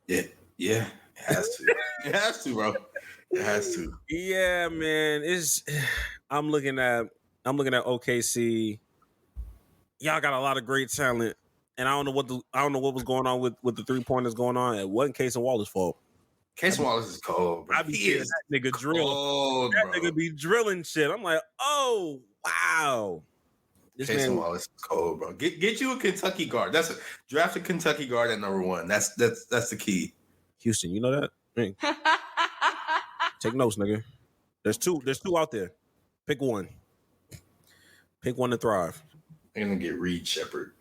Yeah. It has to. It has to, bro. It has to. Yeah, man. I'm looking at OKC. Y'all got a lot of great talent, and I don't know what was going on with the 3-pointers going on. It wasn't Case and Wallace's fault. Case Wallace is cold, bro. I be seeing that nigga drill. That nigga be drilling shit. I'm like, oh wow. Case Wallace is cold, bro. Get you a Kentucky guard. Draft a Kentucky guard at number 1. That's the key. Houston, you know that? Man. Take notes, nigga. There's two out there. Pick one. Pick one to thrive. I'm gonna get Reed Shepherd.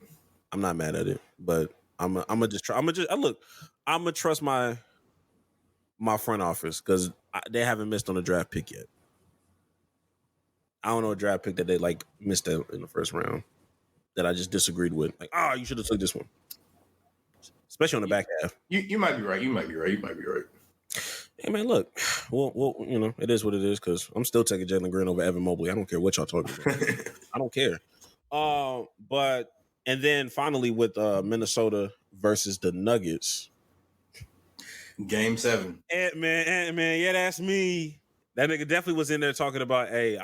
I'm not mad at it, but I'm gonna just try. I'm gonna trust my front office because they haven't missed on a draft pick yet. I don't know a draft pick that they like missed out in the first round that I just disagreed with. Like, you should have took this one, especially on the back half. You might be right. You might be right. Hey man, look, well, it is what it is because I'm still taking Jalen Green over Evan Mobley. I don't care what y'all talking about. I don't care. But and then finally with Minnesota versus the Nuggets, Game 7. Ant-Man, yeah, that's me. That nigga definitely was in there talking about. He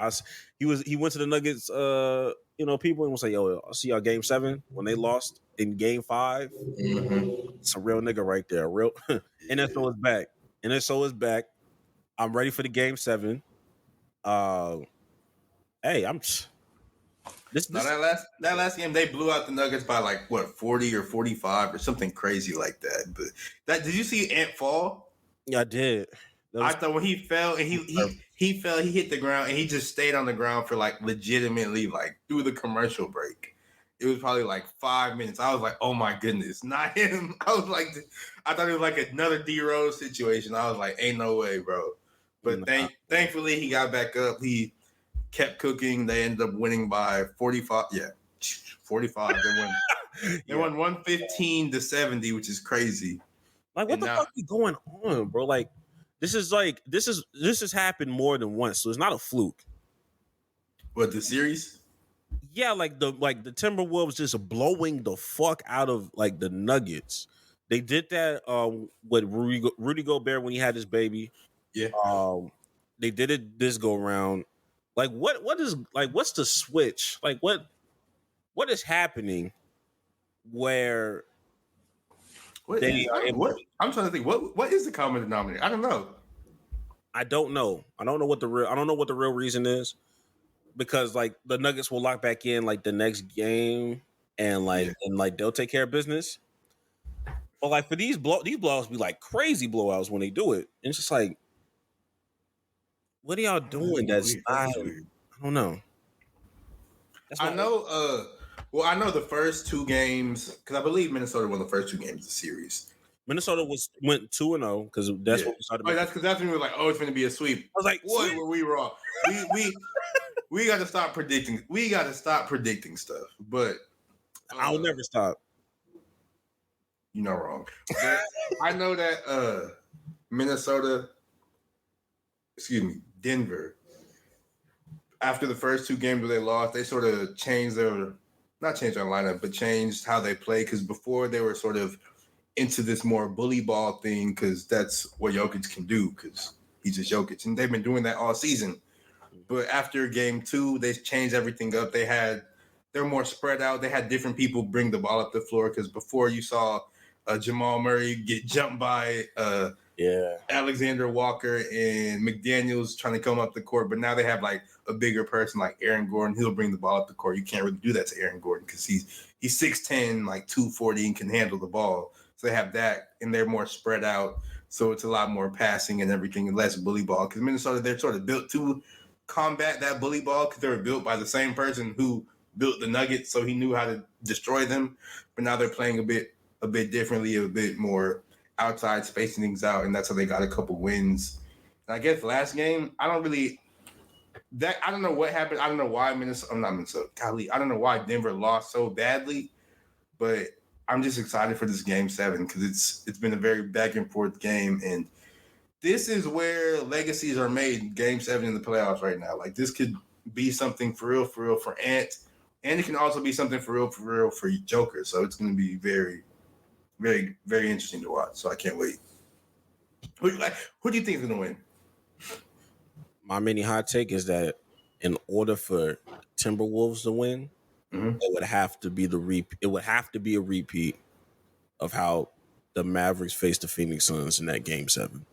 went to the Nuggets, people and was like, yo, I'll see y'all Game 7 when they lost in Game 5. Mm-hmm. It's a real nigga right there, real. NSO is back. NSO is back. I'm ready for the Game 7. Hey, That last game they blew out the Nuggets by like what 40 or 45 or something crazy like that. But did you see Ant fall? Yeah, I did. I thought when he fell and he fell, he hit the ground and he just stayed on the ground for like legitimately like through the commercial break. It was probably like 5 minutes. I was like, oh my goodness, not him. I was like, I thought it was like another D Rose situation. I was like, ain't no way, bro. But thankfully he got back up. He kept cooking. They ended up winning by 45. Yeah, 45. They won 115-70, which is crazy. Like, what the fuck is going on, bro? Like, this has happened more than once, so it's not a fluke. What, the series? Yeah, like the Timberwolves just blowing the fuck out of like the Nuggets. They did that with Rudy Gobert when he had his baby. Yeah. They did it this go around. Like what's the switch? Like what is happening where I'm trying to think what is the common denominator? I don't know. I don't know what the real reason is, because like the Nuggets will lock back in like the next game and they'll take care of business. But like for these blowouts be like crazy blowouts when they do it. And it's just like, what are y'all doing? That's weird. I don't know. I know the first two games, because I believe Minnesota won the first two games of the series. Minnesota went 2-0 because that's what we started. That's when we were like, oh, it's going to be a sweep. I was like, what were we wrong? We got to stop predicting. We got to stop predicting stuff. But I'll never stop. You're not wrong. But I know that Denver, after the first two games where they lost, they sort of changed not changed their lineup, but changed how they play. Because before they were sort of into this more bully ball thing, because that's what Jokic can do, because he's just Jokic. And they've been doing that all season. But after game two, they changed everything up. They're more spread out. They had different people bring the ball up the floor, because before you saw Jamal Murray get jumped by Alexander Walker and McDaniels trying to come up the court. But now they have like a bigger person like Aaron Gordon. He'll bring the ball up the court. You can't really do that to Aaron Gordon because he's 6'10", like 240, and can handle the ball. So they have that, and they're more spread out. So it's a lot more passing and everything, and less bully ball. Because Minnesota, they're sort of built to combat that bully ball, because they were built by the same person who built the Nuggets, so he knew how to destroy them. But now they're playing a bit differently, a bit more outside, spacing things out, and that's how they got a couple wins. And I guess last game, I don't know what happened. I don't know why I don't know why Denver lost so badly, but I'm just excited for this game 7, because it's been a very back and forth game, and this is where legacies are made. Game 7 in the playoffs right now. Like, this could be something for real for Ant, and it can also be something for real for Joker. So it's going to be very, very, very interesting to watch. So I can't wait. Who do you think is going to win? My mini hot take is that in order for Timberwolves to win, it would have to be It would have to be a repeat of how the Mavericks faced the Phoenix Suns in that Game 7.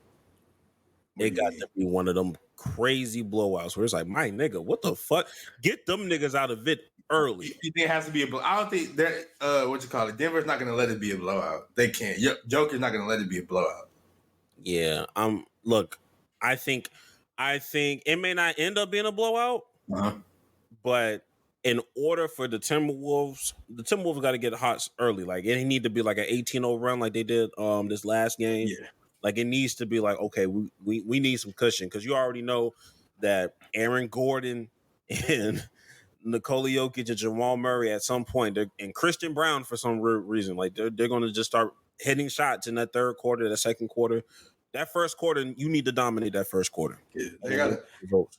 It got to be one of them crazy blowouts where it's like, my nigga, what the fuck? Get them niggas out of it early. You think it has to be a blowout? I don't think that Denver's not going to let it be a blowout. They can't. Joker's not going to let it be a blowout. Yeah. Look, I think it may not end up being a blowout, but in order for the Timberwolves got to get hot early. Like, it need to be like an 18-0 run like they did this last game. Yeah. Like, it needs to be like, okay, we need some cushion, because you already know that Aaron Gordon and Nikola Jokic and Jamal Murray at some point, and Christian Brown for some reason, like they're going to just start hitting shots in that third quarter, that second quarter. That first quarter, you need to dominate that first quarter. Yeah, they got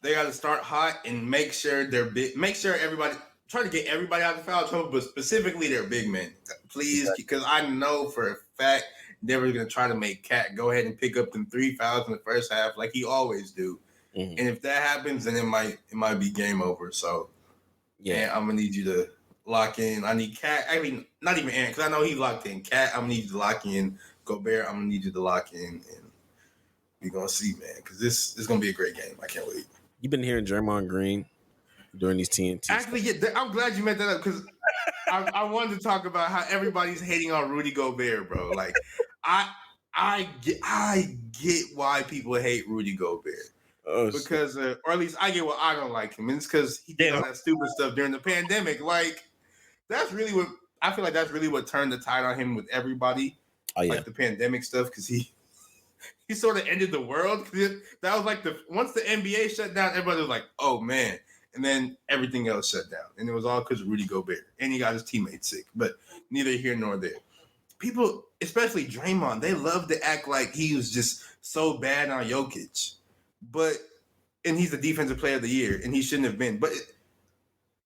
to start hot and make sure they're big. Make sure everybody try to get everybody out of foul trouble, but specifically their big men, please, because I know for a fact Denver's going to try to make Cat go ahead and pick up them 3 fouls in the first half like he always do. And if that happens, then it might be game over. So, yeah, I'm going to need you to lock in. I need Cat. I mean, not even Aaron, because I know he's locked in. Cat, I'm going to need you to lock in. Gobert, I'm going to need you to lock in. And we're going to see, man, because this is going to be a great game. I can't wait. You've been hearing Draymond Green during these TNT. Actually, yeah, I'm glad you met that up because I wanted to talk about how everybody's hating on Rudy Gobert, bro. Like, I get why people hate Rudy Gobert. Because, or at least I get why I don't like him. And it's because he did all that stupid stuff during the pandemic. Like, that's really what I feel like. That's really what turned the tide on him with everybody. Oh, yeah. Like the pandemic stuff, because he sort of ended the world. That was like once the NBA shut down, everybody was like, "Oh man." And then everything else shut down. And it was all because of Rudy Gobert. And he got his teammates sick. But neither here nor there. People, especially Draymond, they love to act like he was just so bad on Jokic. And he's the defensive player of the year. And he shouldn't have been. But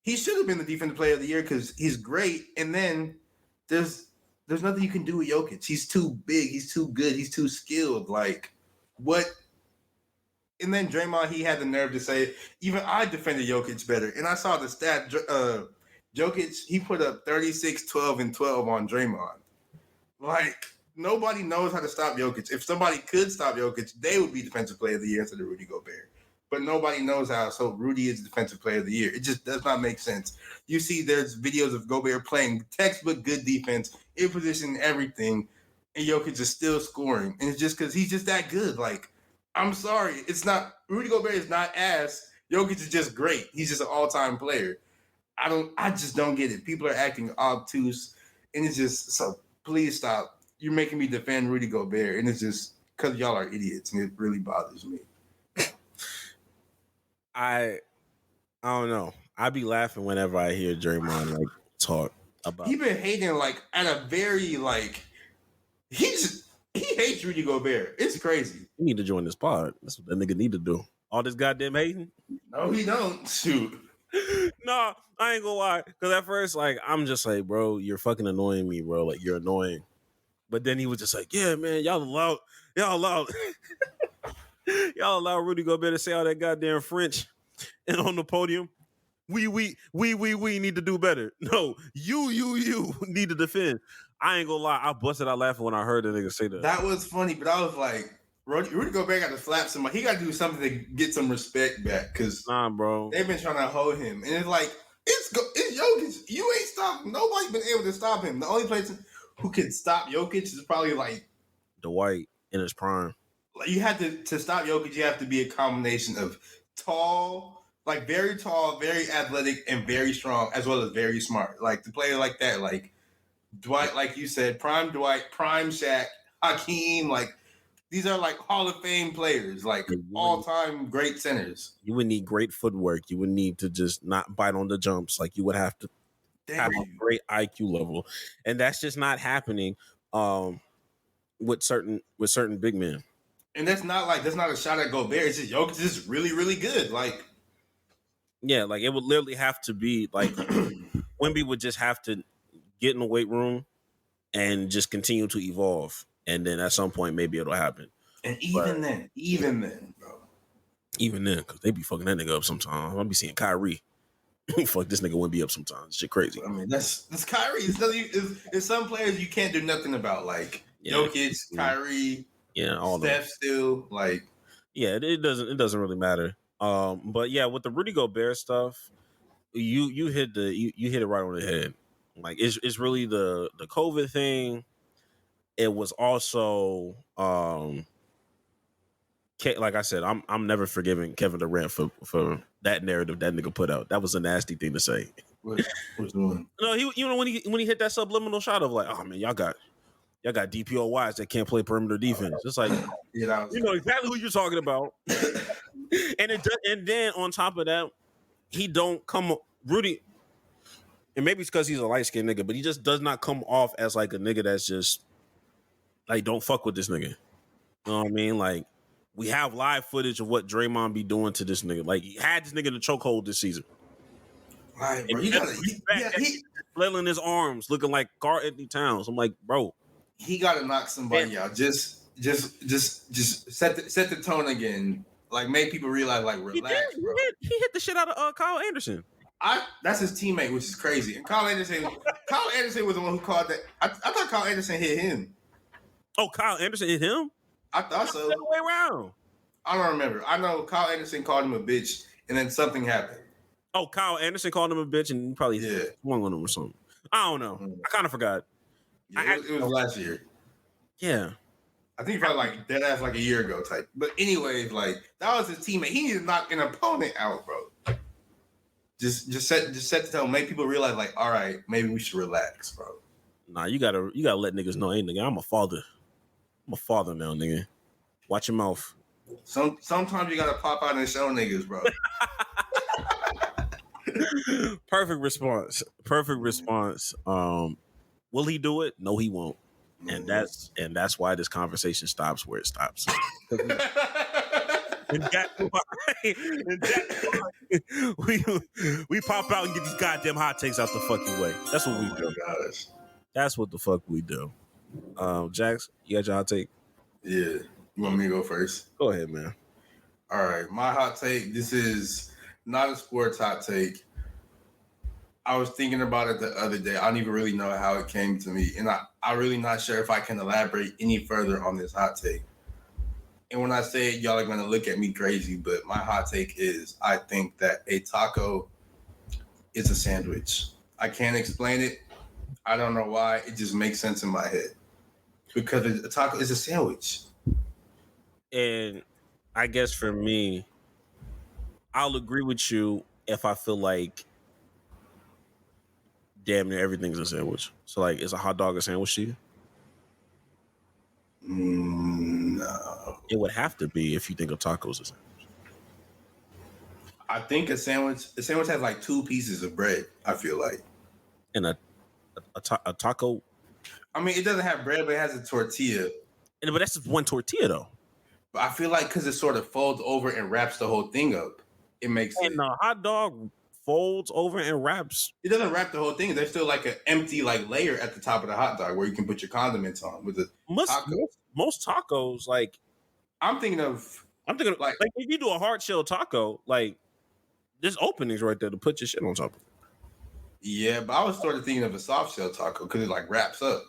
he should have been the defensive player of the year because he's great. And then there's nothing you can do with Jokic. He's too big. He's too good. He's too skilled. Like, what? And then Draymond, he had the nerve to say, even I defended Jokic better. And I saw the stat, Jokic, he put up 36, 12, and 12 on Draymond. Like, nobody knows how to stop Jokic. If somebody could stop Jokic, they would be defensive player of the year instead of Rudy Gobert. But nobody knows how, so Rudy is defensive player of the year. It just does not make sense. You see there's videos of Gobert playing textbook good defense, in position, everything, and Jokic is still scoring. And it's just because he's just that good. Like, I'm sorry. It's not – Rudy Gobert is not ass. Jokic is just great. He's just an all-time player. I just don't get it. People are acting obtuse, and it's just – so please stop. You're making me defend Rudy Gobert, and it's just because y'all are idiots, and it really bothers me. I don't know. I be laughing whenever I hear Draymond like talk about. He been hating like at a very like he hates Rudy Gobert. It's crazy. You need to join this pod. That's what that nigga need to do. All this goddamn hating. No, he don't. Shoot. No, I ain't gonna lie. Because at first, like, I'm just like, bro, you're fucking annoying me, bro. Like, you're annoying. But then he was just like, yeah, man, y'all allow Rudy Gobert to say all that goddamn French and on the podium. We need to do better. No, you need to defend. I ain't gonna lie, I busted out laughing when I heard the nigga say that. That was funny, but I was like, Rudy Gobert got to slap somebody. He got to do something to get some respect back because bro, they've been trying to hold him, and it's like it's Jokic. You ain't stopped. Nobody's been able to stop him. The only person who can stop Jokic is probably like Dwight in his prime. Like you have to stop Jokic. You have to be a combination of tall, like very tall, very athletic, and very strong, as well as very smart. Like to play like that, like Dwight, like you said, prime Dwight, prime Shaq, Hakeem, like. These are like Hall of Fame players, like all-time great centers. You would need great footwork. You would need to just not bite on the jumps. Like you would have to have a great IQ level, and that's just not happening with certain big men. And that's not a shot at Gobert. It's just Jokic is really, really good. Like, yeah, like it would literally have to be like Wemby would just have to get in the weight room and just continue to evolve. And then at some point, maybe it'll happen. And even then, bro. Even then, because they be fucking that nigga up sometimes. I'll be seeing Kyrie. Fuck, this nigga wouldn't be up sometimes. Shit crazy. I mean, that's Kyrie. It's some players you can't do nothing about. Like, Jokic, Kyrie, all Steph still. Like, yeah, it doesn't really matter. But yeah, with the Rudy Gobert stuff, you hit it right on the head. Like, it's really the COVID thing. It was also, like I said, I'm never forgiving Kevin Durant for that narrative that nigga put out. That was a nasty thing to say. What's doing? No, when he hit that subliminal shot of like, oh man, y'all got DPOYs that can't play perimeter defense. It's like, you know exactly who you're talking about. and then on top of that, he don't come Rudy. And maybe it's because he's a light skinned nigga, but he just does not come off as like a nigga that's just. Like, don't fuck with this nigga. You know what I mean? Like, we have live footage of what Draymond be doing to this nigga. Like, he had this nigga in the chokehold this season. Right, bro. He flailing his arms, looking like Karl Anthony Towns. I'm like, bro. He got to knock somebody out. Just set the tone again. Like, make people realize, like, relax, bro. He hit the shit out of Kyle Anderson. That's his teammate, which is crazy. And Kyle Anderson was the one who called that. I thought Kyle Anderson hit him. Oh, Kyle Anderson hit him? I thought so. The way around. I don't remember. I know Kyle Anderson called him a bitch, and then something happened. Oh, Kyle Anderson called him a bitch and probably swung on him or something. I don't know. I kind of forgot. Yeah, it was last year. Yeah. I think probably like dead ass like a year ago type. But anyways, like that was his teammate. He needed to knock an opponent out, bro. Just set the tone. Make people realize, like, all right, maybe we should relax, bro. Nah, you gotta let niggas know, hey nigga, I'm a father. I'm a father now, nigga. Watch your mouth. Sometimes you gotta pop out and show niggas, bro. Perfect response. Will he do it? No, he won't. And that's why this conversation stops where it stops. And that's why we pop out and get these goddamn hot takes out the fucking way. That's what we do. Gosh. That's what the fuck we do. Jax, you got your hot take? Yeah. You want me to go first? Go ahead, man. All right. My hot take, this is not a sports hot take. I was thinking about it the other day. I don't even really know how it came to me. And I'm really not sure if I can elaborate any further on this hot take. And when I say it, y'all are going to look at me crazy. But my hot take is I think that a taco is a sandwich. I can't explain it. I don't know why. It just makes sense in my head. Because a taco is a sandwich. And I guess for me, I'll agree with you if I feel like damn near everything's a sandwich. So, like, is a hot dog a sandwich to you? No. It would have to be if you think of tacos as a sandwich. I think a sandwich has like two pieces of bread, I feel like. And a taco? I mean, it doesn't have bread, but it has a tortilla. But that's just one tortilla, though. But I feel like because it sort of folds over and wraps the whole thing up, it makes it. And a hot dog folds over and wraps. It doesn't wrap the whole thing. There's still like an empty like layer at the top of the hot dog where you can put your condiments on with the taco. Most tacos, like I'm thinking of like if you do a hard shell taco, like there's openings right there to put your shit on top of it. Yeah, but I was sort of thinking of a soft shell taco because it like wraps up,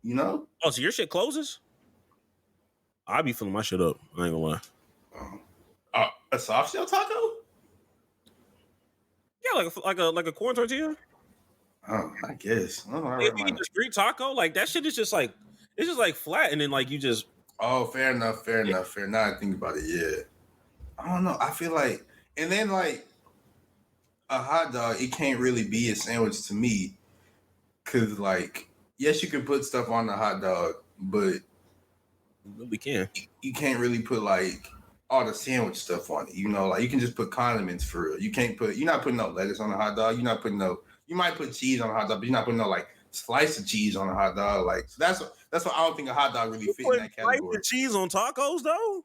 you know? Oh, so your shit closes? I be filling my shit up. I ain't gonna lie. A soft shell taco? Yeah, like a corn tortilla. Oh, I guess. If you eat the street taco, like that shit is just like it's just like flat, and then like you just. Oh, fair enough. Fair. Now I think about it. Yeah, I don't know. I feel like, and then like a hot dog, it can't really be a sandwich to me, cause like yes, you can put stuff on the hot dog, but we can. You can't really put like all the sandwich stuff on it. You know, like you can just put condiments for real. You're not putting no lettuce on a hot dog. You're not putting you might put cheese on a hot dog, but you're not putting no like slice of cheese on a hot dog. Like so that's why I don't think a hot dog really fit in that category. Slice of cheese on tacos though?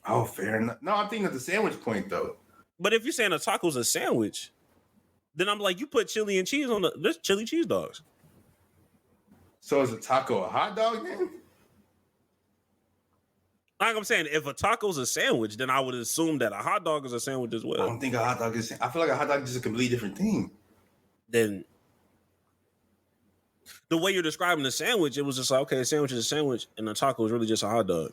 Oh, fair enough. No, I'm thinking of the sandwich point though. But if you're saying a taco's a sandwich, then I'm like, you put chili and cheese on there's chili cheese dogs. So is a taco a hot dog then? Like I'm saying, if a taco's a sandwich, then I would assume that a hot dog is a sandwich as well. I don't think a hot dog is. I feel like a hot dog is a completely different thing. Then the way you're describing the sandwich, it was just like, okay, a sandwich is a sandwich, and a taco is really just a hot dog.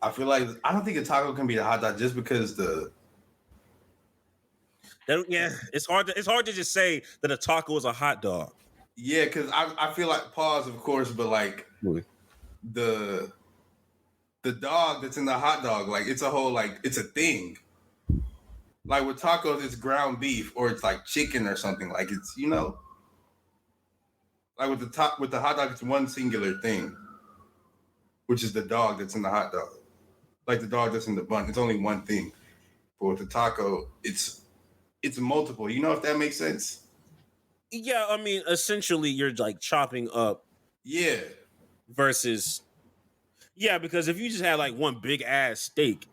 I feel like I don't think a taco can be a hot dog just because it's hard to just say that a taco is a hot dog. Yeah, because I feel like pause, of course, but like the dog that's in the hot dog, like it's a whole like it's a thing. Like with tacos, it's ground beef or it's like chicken or something. Like it's like with the hot dog, it's one singular thing, which is the dog that's in the hot dog. Like the dog that's in the bun, it's only one thing. But with the taco, it's multiple. You know if that makes sense? Yeah, I mean, essentially, you're like chopping up. Yeah. Versus, because if you just had like one big ass steak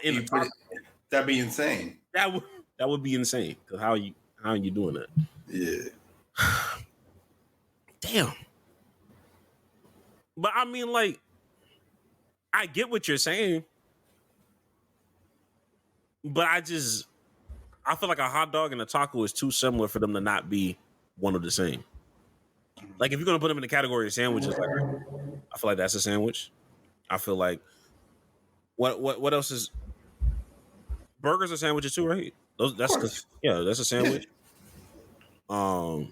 in the taco, that'd be insane. That would be insane. Because how are you doing that? Yeah. Damn. But I mean, like, I get what you're saying, but I feel like a hot dog and a taco is too similar for them to not be one of the same. Like, if you're going to put them in the category of sandwiches, like, I feel like that's a sandwich. I feel like What else is burgers are sandwiches too, right? That's a sandwich. Yeah.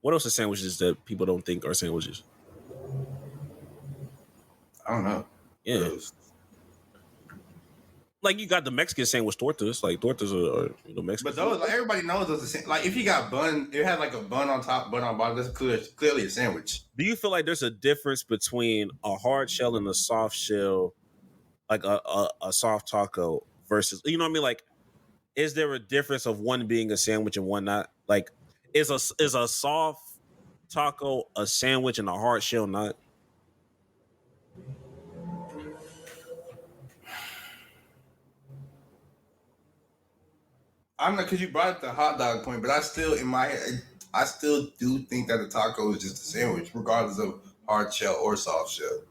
What else are sandwiches that people don't think are sandwiches? I don't know. Yeah. Like you got the Mexican sandwich tortas. Like tortas are Mexican. But those, like, everybody knows those are like if you got bun, it had like a bun on top, bun on bottom. That's clearly a sandwich. Do you feel like there's a difference between a hard shell and a soft shell, like a soft taco versus, you know what I mean? Like, is there a difference of one being a sandwich and one not? Like, is a soft taco a sandwich and a hard shell not? I'm not, because you brought up the hot dog point, but I still, in my head, I still do think that a taco is just a sandwich, regardless of hard shell or soft shell.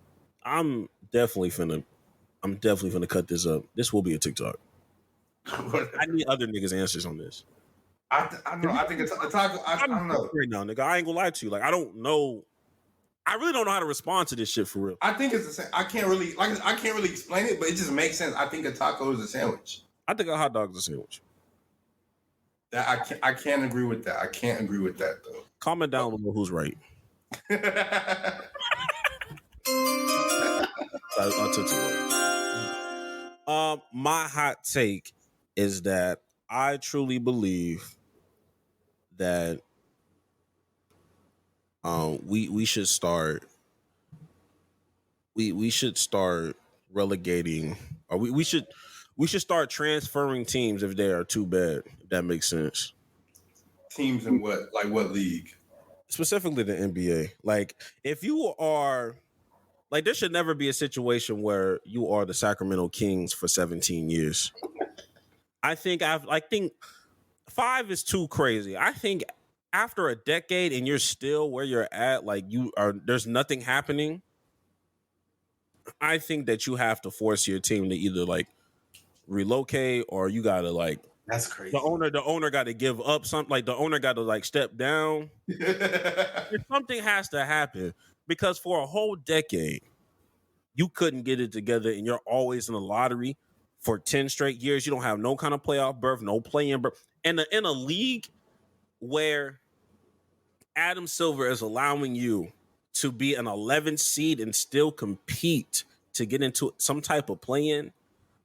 I'm definitely finna cut this up. This will be a TikTok. I need other niggas' answers on this. I don't know. I think it's a taco. I don't know. Right now, nigga, I ain't gonna lie to you. Like, I don't know. I really don't know how to respond to this shit for real. I think it's the same. I can't really explain it, but it just makes sense. I think a taco is a sandwich. I think a hot dog is a sandwich. That I can't agree with that. I can't agree with that though. Comment down below who's right. I took too long. My hot take is that I truly believe that we should start relegating, or we should start transferring teams if they are too bad. If that makes sense. Teams in what? Like what league? Specifically the NBA. Like if you are, like, there should never be a situation where you are the Sacramento Kings for 17 years. I think 5 is too crazy. I think after a decade and you're still where you're at, like there's nothing happening. I think that you have to force your team to either like relocate or you gotta like. That's crazy. The owner got to give up something. Like the owner got to like step down. Something has to happen because for a whole decade, you couldn't get it together, and you're always in the lottery for 10 straight years. You don't have no kind of playoff berth, no play-in berth, and in a league where Adam Silver is allowing you to be an 11th seed and still compete to get into some type of play-in.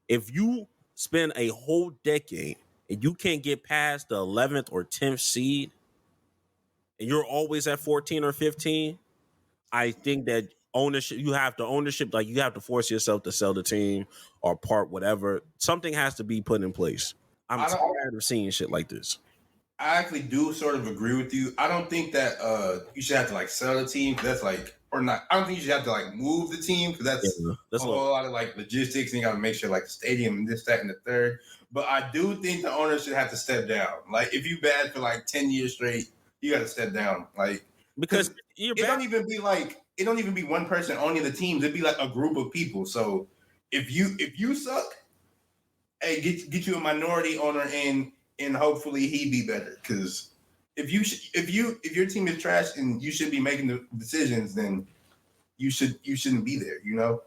If you spend a whole decade and you can't get past the 11th or 10th seed, and you're always at 14 or 15, I think that you have to force yourself to sell the team or part whatever. Something has to be put in place. I'm tired of seeing shit like this. I actually do sort of agree with you. I don't think that you should have to like sell the team. That's like, or not. I don't think you should have to like move the team because that's a whole lot of like logistics, and you got to make sure like the stadium and this, that, and the third. But I do think the owner should have to step down. Like if you bad for like 10 years straight, you got to step down. Like because it don't even be one person owning the teams. It'd be like a group of people. So if you suck, hey, get you a minority owner in, and hopefully he be better. Because if your team is trash and you should be making the decisions, then you shouldn't be there. You know.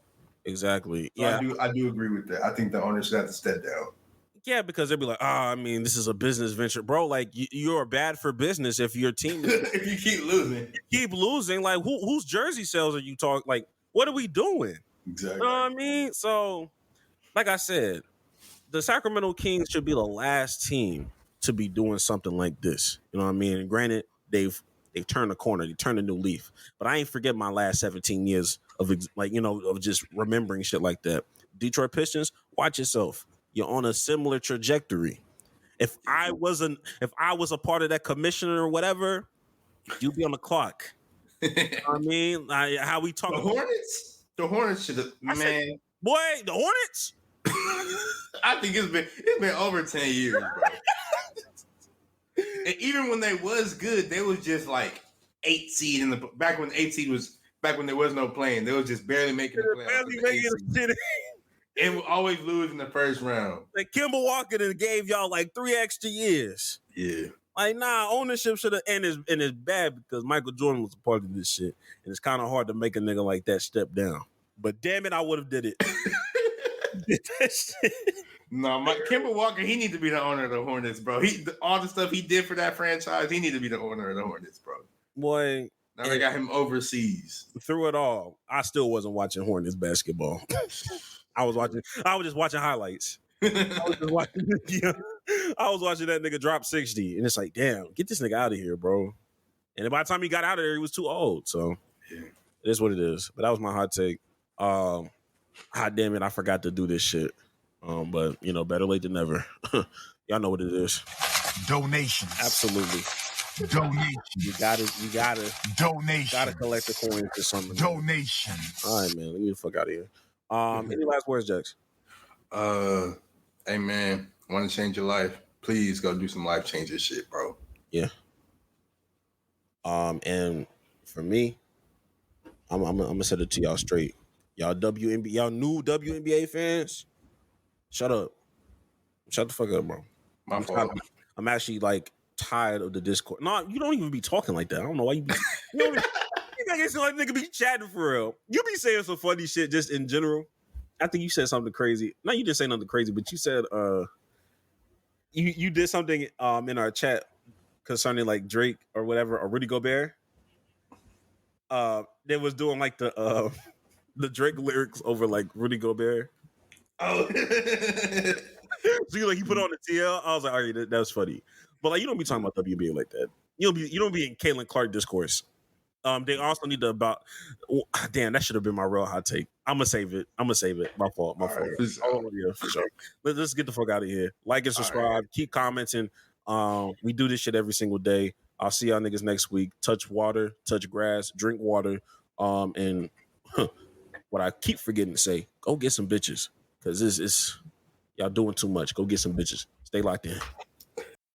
Exactly. So yeah, I do agree with that. I think the owner should have to step down. Yeah, because they'd be like, I mean, this is a business venture, bro. Like you're bad for business if your team if you keep losing. Like whose jersey sales are you talking? Like what are we doing? Exactly. You know what I mean? So, like I said, the Sacramento Kings should be the last team to be doing something like this. You know what I mean? And granted, they've turned a corner, they turned a new leaf. But I ain't forget my last 17 years of just remembering shit like that. Detroit Pistons, watch yourself. You're on a similar trajectory. If I was a part of that commissioner or whatever, you'd be on the clock. You know what I mean? How we talk about the Hornets should have, man. Boy, the Hornets? I think it's been over 10 years, bro. And even when they was good, they was just like 8 seed back when there was no playing. They was just barely making the playoffs. Barely making the and would always lose in the first round. Like Kemba Walker gave y'all like 3 extra years. Yeah. Like, nah, ownership should have, and it's bad because Michael Jordan was a part of this shit. And it's kind of hard to make a nigga like that step down. but damn it, I would have did it. No, Kemba Walker, he need to be the owner of the Hornets, bro. All the stuff he did for that franchise, he need to be the owner of the Hornets, bro. Boy, now they got him overseas. Through it all, I still wasn't watching Hornets basketball. I was just watching highlights. I was watching that nigga drop 60, and it's like, damn, get this nigga out of here, bro. And by the time he got out of there, he was too old. So it is what it is. But that was my hot take. Hot damn it, I forgot to do this shit. But better late than never. Y'all know what it is. Donations. Absolutely. Donations. You gotta donations. Gotta collect the coins or something. Donations. All right, man. Let me get the fuck out of here. Any last words, Jax? Hey man, want to change your life? Please go do some life changing shit, bro. Yeah. And for me, I'm gonna set it to y'all straight. Y'all new WNBA fans, shut up. Shut the fuck up, bro. My fault. I'm actually like tired of the Discord. No, you don't even be talking like that. I don't know why you be. You guys like nigga be chatting for real. You be saying some funny shit just in general. I think you said something crazy. No, you didn't say nothing crazy, but you said you did something in our chat concerning like Drake or whatever or Rudy Gobert. They was doing like the Drake lyrics over like Rudy Gobert. Oh, so you put on the TL. I was like, all right, that was funny. But like, you don't be talking about WNBA like that. You don't be in Caitlin Clark discourse. They also need to damn, that should have been my real hot take. I'm gonna save it. My fault. Right, for sure. Let's get the fuck out of here. Like and subscribe. Right. Keep commenting. We do this shit every single day. I'll see y'all niggas next week. Touch water, touch grass, drink water. And what I keep forgetting to say, go get some bitches. Cause this is y'all doing too much. Go get some bitches. Stay locked in.